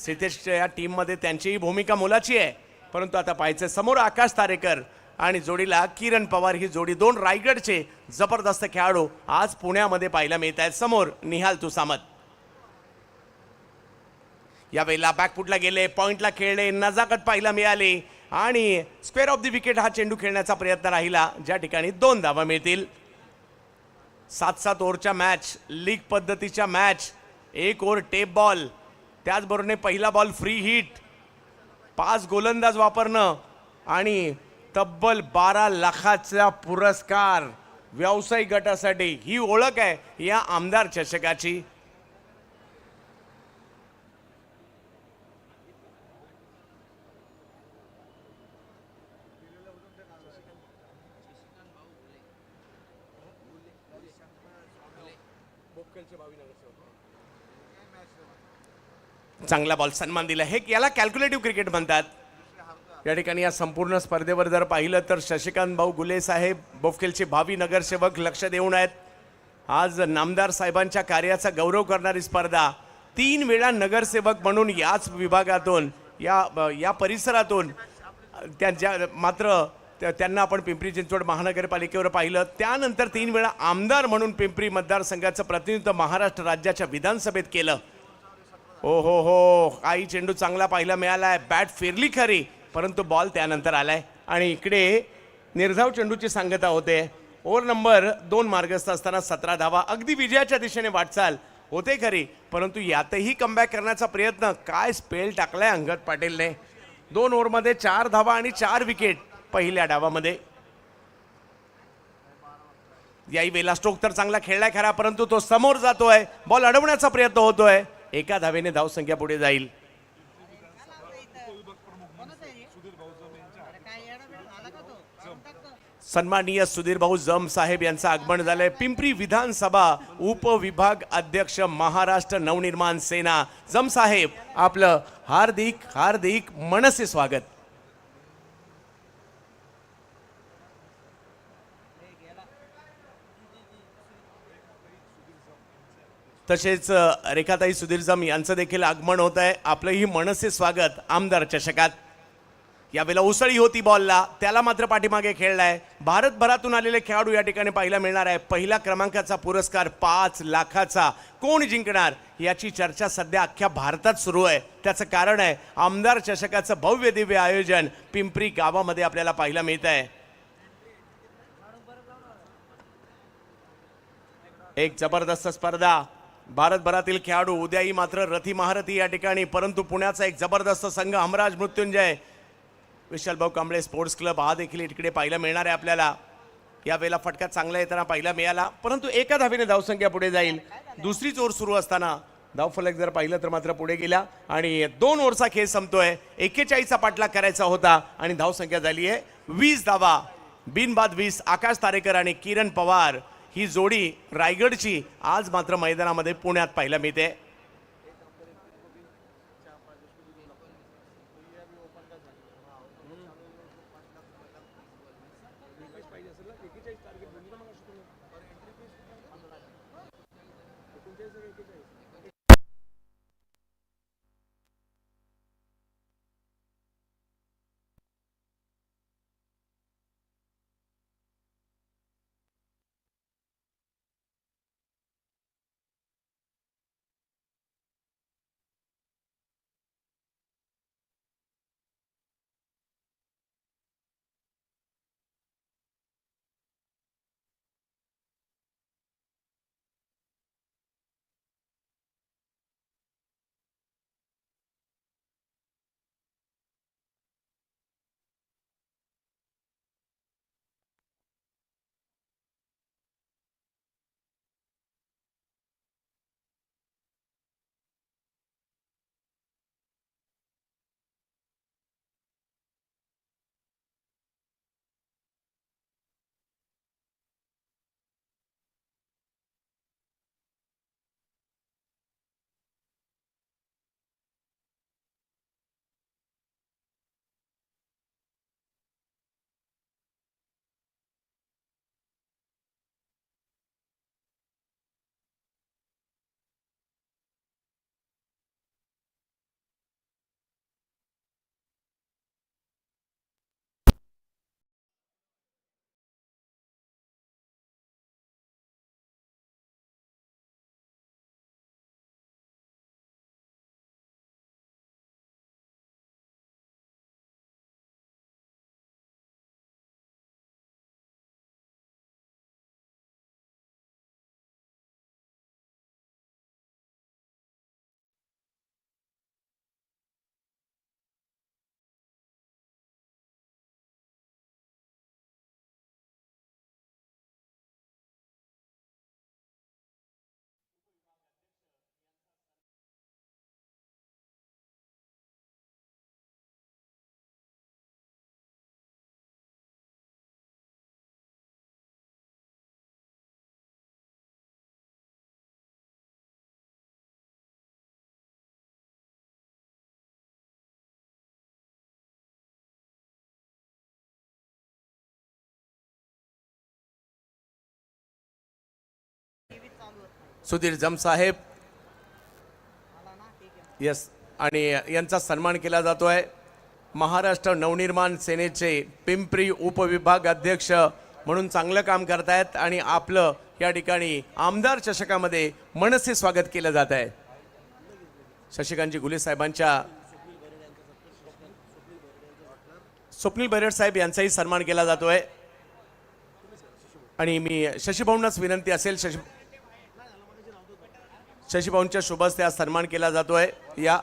श्रीतेशच्या या टीममध्ये त्यांचीही भूमिका मोलाची आहे. परंतु आता पाहायचं समोर आकाश तारेकर आणि जोडीला किरण पवार ही जोडी 2 रायगडचे जबरदस्त खेळाडू आज पुण्यामध्ये पाहायला मिळत आहेत. समोर निहाल तुसामत यावेळेला बॅकफुटला गेले, पॉइंटला खेळले, नजाकत पाहायला मिळाली आणि स्क्वेअर ऑफ द विकेट हा चेंडू खेळण्याचा प्रयत्न राहिला ज्या ठिकाणी 2 धावा मिळतील. 7-7 ओव्हरच्या मॅच, लीग पद्धतीच्या मॅच, 1 ओव्हर टेप बॉल, त्याचबरोबर पहिला बॉल फ्री हिट, 5 गोलंदाज वापरणं आणि तब्बल 12 लाखाचा पुरस्कार व्यावसायिक गटासाठी. ही ओळख आहे या आमदार चषकाची. चांगला बॉल, सन्मान दिला. हे याला कॅल्क्युलेटिव्ह क्रिकेट म्हणतात. या ठिकाणी या संपूर्ण स्पर्धेवर जर पाहिलं तर शशिकांत भाऊ गुले साहेब बोफखेलचे भावी नगरसेवक लक्ष देऊन आहेत. आज नामदार साहेबांच्या कार्याचा गौरव करणारी स्पर्धा. 3 वेळा नगरसेवक म्हणून याच विभागातून या परिसरातून त्यांना आपण पिंपरी चिंचवड महानगरपालिकेवर पाहिलं. त्यानंतर 3 वेळा आमदार म्हणून पिंपरी मतदारसंघाचं प्रतिनिधित्व महाराष्ट्र राज्याच्या विधानसभेत केलं. हो काही चेंडू चांगला पाहायला मिळालाय. बॅट फिरली खरी परंतु बॉल त्यानंतर आलाय आणि इकडे निर्धाव चेंडूची सांगता होते. ओव्हर नंबर 2 मार्गस्थ असताना 17 धावा. अगदी विजयाच्या दिशेने वाटचाल होते खरी परंतु यातही कमबॅक करण्याचा प्रयत्न. काय स्पेल टाकलाय अंगद पाटीलने. 2 ओव्हरमध्ये 4 धावा आणि 4 विकेट पहिल्या डावामध्ये. याही वेळेला स्ट्रोक तर चांगला खेळलाय खरा परंतु तो समोर जातोय. बॉल अडवण्याचा प्रयत्न होतोय. एका धावेने धावसंख्या पुढे जाईल. सन्माननीय सुधीर भाऊ जम साहेब यांचं आगमन झालंय. पिंपरी विधानसभा उपविभाग अध्यक्ष महाराष्ट्र नवनिर्माण सेना जम साहेब आपलं हार्दिक हार्दिक मनसे स्वागत. तसेच रेखाताई सुधीर जम यांचं देखील आगमन होत आहे. आपलंही मनसे स्वागत आमदार चषकात. यावेळेला उसळी होती बॉलला, त्याला मात्र पाठीमागे खेळलाय. भारतभरातून आलेले खेळाडू या ठिकाणी पाहायला मिळणार आहे. पहिल्या क्रमांकाचा पुरस्कार 5 लाखाचा कोण जिंकणार याची चर्चा सध्या अख्ख्या भारतात सुरू आहे. त्याचं कारण आहे आमदार चषकाचं भव्य दिव्य आयोजन पिंपरी गावामध्ये आपल्याला पाहायला मिळत आहे. एक जबरदस्त स्पर्धा. भारतभरातील खेळाडू उद्याही मात्र रथी महारथी या ठिकाणी. परंतु पुण्याचा एक जबरदस्त संघ हमराज मृत्युंजय विशालभाऊ कांबळे स्पोर्ट्स क्लब हा देखील इकडे पाहायला मिळणार आहे आपल्याला. यावेळेला फटका चांगला येताना पाहायला मिळाला परंतु एका धावेने धावसंख्या पुढे जाईल. दुसरीच ओव्हर सुरू असताना धावफलक जर पाहिलं तर मात्र पुढे गेला आणि 2 ओव्हरचा खेळ संपतोय. 41चा पाठलाग करायचा होता आणि धावसंख्या झाली आहे 20 धावा. बिनबाद 20. आकाश तारेकर आणि किरण पवार ही जोडी रायगडची आज मात्र मैदानामध्ये पुण्यात पाहायला मिळते. सुधीर जम साहेब यस आणि यांचा सन्मान केला जातोय. महाराष्ट्र नवनिर्माण सेनेचे पिंपरी उपविभाग अध्यक्ष म्हणून चांगलं काम करतायत आणि आपलं या ठिकाणी आमदार चषकामध्ये मनसे स्वागत केलं जात आहे. शशिकांतजी घुले साहेबांच्या स्वप्नील बरेड साहेब यांचाही सन्मान केला जातोय. आणि मी शशीभाऊंनाच विनंती असेल, शशीभाऊंच्या शुभ हस्ते आज सन्मान केला जातोय. या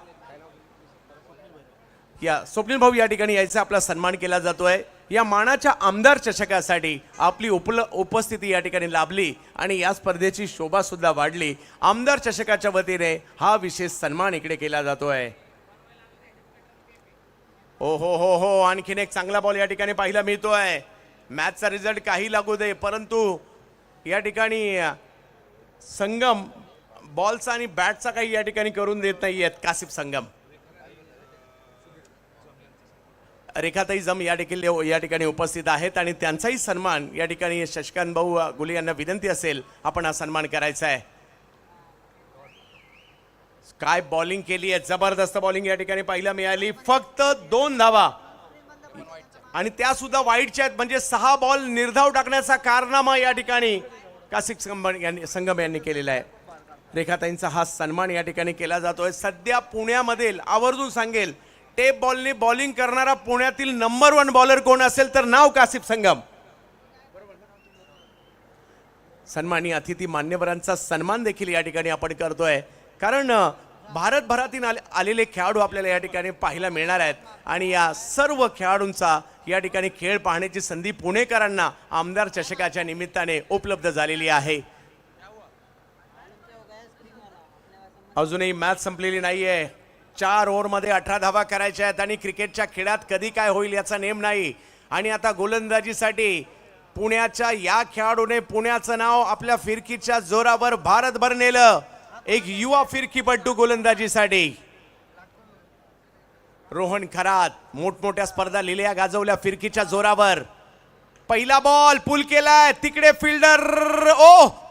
स्वप्नील भाऊ या ठिकाणी यायचा आपला सन्मान केला जातोय. या मानाच्या आमदार चषकासाठी आपली उपस्थिती या ठिकाणी लाभली आणि या स्पर्धेची शोभा सुद्धा वाढली. आमदार चषकाच्या वतीने हा विशेष सन्मान इकडे केला जातोय. हो हो हो हो, आणखीन एक चांगला बॉल या ठिकाणी पाहायला मिळतोय. मॅचचा रिझल्ट काही लागू दे, परंतु या ठिकाणी संगम बॉलचा आणि बॅटचा काही या ठिकाणी करून देत नाहीयेत. कासिफ संगम, रेखाताई जम या ठिकाणी उपस्थित आहेत आणि त्यांचाही सन्मान या ठिकाणी शशिकांत भाऊ गुले यांना विनंती असेल आपण हा सन्मान करायचा आहे. काय बॉलिंग केली आहे, जबरदस्त बॉलिंग या ठिकाणी पाहायला मिळाली. फक्त 2 धावा आणि त्या सुद्धा वाईटच्या आहेत, म्हणजे 6 बॉल निर्धाव टाकण्याचा कारनामा या ठिकाणी कासिफ संगम यांनी केलेला आहे. रेखाताईंचा हा सन्मान या ठिकाणी केला जातोय. सध्या पुण्यामधील आवर्जून सांगेल टेप बॉलने बॉलिंग करणारा पुण्यातील नंबर 1 बॉलर कोण असेल तर नाव कासिफ संगम. सन्माननीय अतिथी मान्यवरांचा सन्मान देखील या ठिकाणी आपण करतोय, कारण भारतभरातील आलेले खेळाडू आपल्याला या ठिकाणी पाहायला मिळणार आहेत आणि या सर्व खेळाडूंचा या ठिकाणी खेळ पाहण्याची संधी पुणेकरांना आमदार चषकाच्या निमित्ताने उपलब्ध झालेली आहे. अजूनही मॅच संपलेली नाहीये. 4 ओव्हरमध्ये 18 धावा करायच्या आहेत आणि क्रिकेटच्या खेळात कधी काय होईल याचा नेम नाही. आणि आता गोलंदाजीसाठी पुण्याच्या या खेळाडूने पुण्याचं नाव आपल्या फिरकीच्या जोरावर भारतभर नेलं. एक युवा फिरकीपटू गोलंदाजीसाठी रोहन खरात मोठमोठ्या स्पर्धा लिहिल्या गाजवल्या फिरकीच्या जोरावर. पहिला बॉल पुल केलाय तिकडे फिल्डर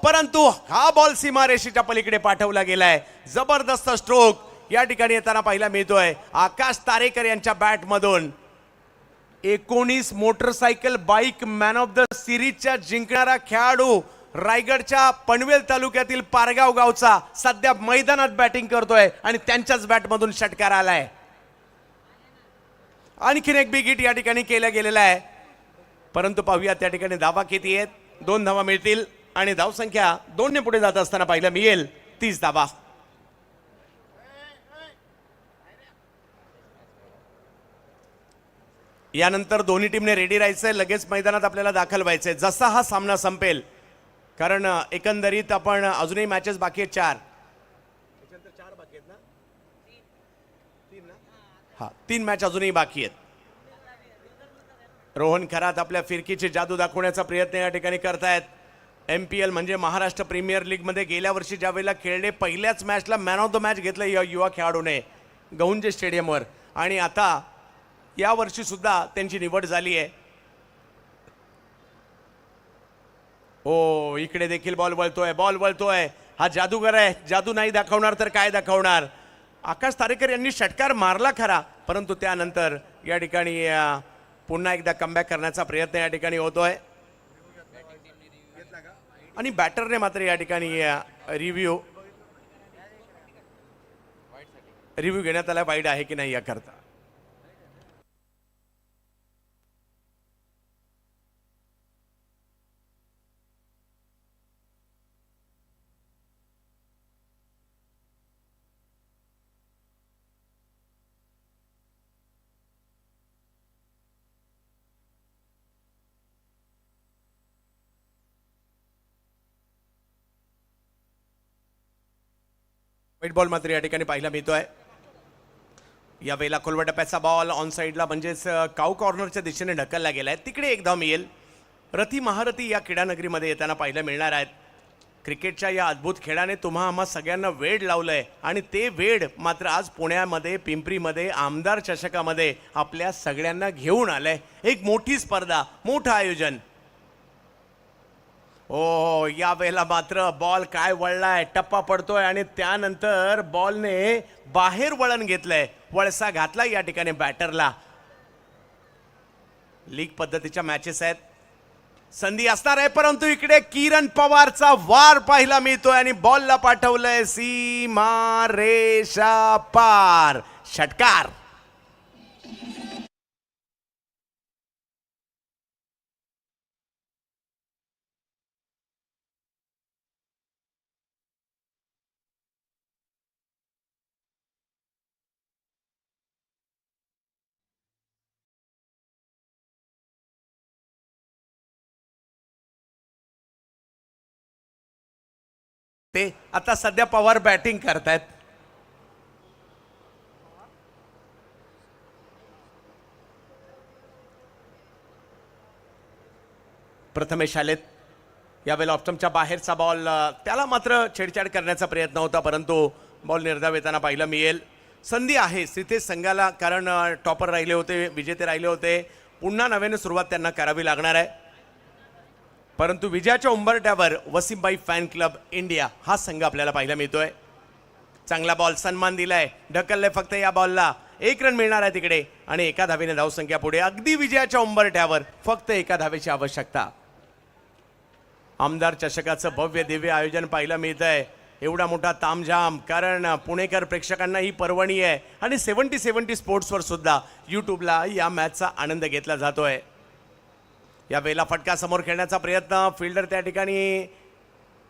परंतु हा बॉल सीमारेषेच्या पलीकडे पाठवला गेलाय. जबरदस्त स्ट्रोक या ठिकाणी येताना पाहायला मिळतोय आकाश तारेकर यांच्या बॅट मधून. 19 motorcycle bike man of the सिरीजच्या जिंकणारा खेळाडू रायगडच्या पनवेल तालुक्यातील पारगाव गावचा सध्या मैदानात बॅटिंग करतोय आणि त्यांच्याच बॅटमधून षटकार आलाय. आणखीन एक बिग हिट या ठिकाणी केला गेलेला आहे, परंतु पाहूया त्या ठिकाणी धावा किती आहेत. 2 धावा मिळतील आणि धावसंख्या 2 ने पुढे जात असताना पाहायला मिळेल 30 धावा. यानंतर दोन्ही टीमने रेडी राहायचंय, लगेच मैदानात आपल्याला दाखल व्हायचंय जसा हा सामना संपेल, कारण एकंदरीत आपण अजूनही मॅचेस बाकी आहेत 4. हा 3 मॅच अजूनही बाकी आहेत. रोहन खरात आपल्या फिरकीची जादू दाखवण्याचा प्रयत्न या ठिकाणी करतायत. MPL म्हणजे महाराष्ट्र प्रीमियर लीग मध्ये गेल्या वर्षी ज्या वेळेला खेळले पहिल्याच मॅचला मॅन ऑफ द मॅच घेतलं या युवा खेळाडूने गहुंजे स्टेडियमवर, आणि आता या वर्षी सुद्धा त्यांची निवड झाली आहे. इकडे देखील बॉल वळतोय. हा जादूगर आहे, जादू नाही दाखवणार तर काय दाखवणार. आकाश तारेकर यांनी षटकार मारला खरा, परंतु त्यानंतर या ठिकाणी पुन्हा एकदा कमबॅक करण्याचा प्रयत्न या ठिकाणी होतोय आणि बॅटरने मात्र या ठिकाणी रिव्ह्यू घेण्यात आला वाईड आहे की नाही याकरता. व्हाईट बॉल मात्र या ठिकाणी पाहायला मिळतोय. या वेळेला खोलवा टप्प्याचा बॉल ऑन साईडला म्हणजेच काऊ कॉर्नरच्या दिशेने ढकलला गेलाय. तिकडे एक धाव मिळेल. रथी महारथी या क्रीडानगरीमध्ये येताना पाहायला मिळणार आहेत. क्रिकेटच्या या अद्भुत खेळाने तुम्हा आम्हा सगळ्यांना वेड लावलंय आणि ते वेड मात्र आज पुण्यामध्ये पिंपरीमध्ये आमदार चषकामध्ये आपल्या सगळ्यांना घेऊन आलंय. एक मोठी स्पर्धा, मोठं आयोजन. या वेळेला मात्र बॉल काय वळलाय, टप्पा पडतोय आणि त्यानंतर बॉलने बाहेर वळण घेतलंय, वळसा घातला या ठिकाणी बॅटरला. लीग पद्धतीच्या मॅचेस आहेत, संधी असणार आहे, परंतु इकडे किरण पवारचा वार पाहायला मिळतोय आणि बॉलला पाठवलंय सीमा रेषा पार. षटकार. ते आता सध्या पवार बॅटिंग करतायत. प्रथमेश आलेत. यावेळेला ऑप्टमच्या बाहेरचा बॉल, त्याला मात्र छेडछाड करण्याचा प्रयत्न होता, परंतु बॉल निर्धाव येताना पाहायला मिळेल. संधी आहे श्रीतेज संघाला, कारण टॉपर राहिले होते, विजेते राहिले होते. पुन्हा नव्याने सुरुवात त्यांना करावी लागणार आहे, परंतु विजयाच्या उंबरठ्यावर वसीमबाई फॅन क्लब इंडिया हा संघ आपल्याला पाहायला मिळतोय. चांगला बॉल, सन्मान दिलाय, ढकललंय फक्त या बॉलला. 1 रन मिळणार आहे तिकडे आणि एका धावेने धावसंख्या पुढे. अगदी विजयाच्या उंबरठ्यावर फक्त एका धावेची आवश्यकता. आमदार चषकाचं भव्य दिव्य आयोजन पाहायला मिळतंय. एवढा मोठा तामझाम, कारण पुणेकर प्रेक्षकांना ही पर्वणी आहे आणि 70 स्पोर्ट्सवर सुद्धा यूट्यूबला या मॅचचा आनंद घेतला जातोय. या वेळेला फटका समोर खेळण्याचा प्रयत्न, फिल्डर त्या ठिकाणी,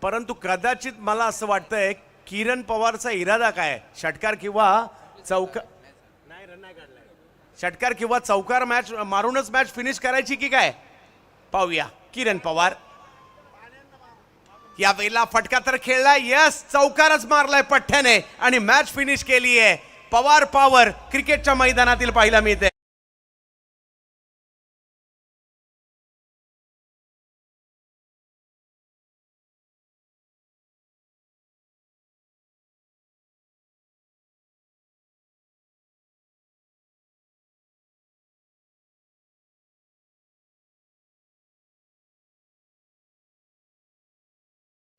परंतु कदाचित मला असं वाटतंय किरण पवारचा इरादा काय, षटकार किंवा चौकार मॅच मारूनच मॅच फिनिश करायची की काय, पाहूया. किरण पवार या वेळेला फटका तर खेळलाय, यस, चौकारच मारलाय पठ्ठ्याने आणि मॅच फिनिश केली आहे. पवार पॉवर क्रिकेटच्या मैदानातील पाहायला मिळते.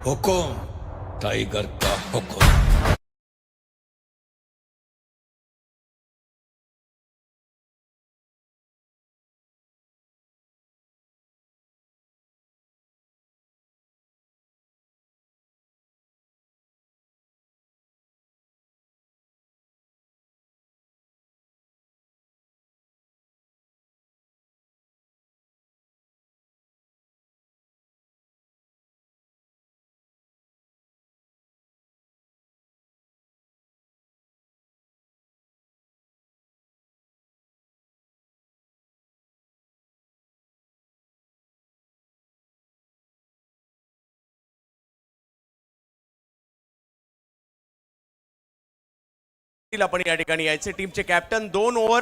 हुकुम टाइगर का हुकुम। आपण या ठिकाणी यायचे टीमचे कॅप्टन 2 ओव्हर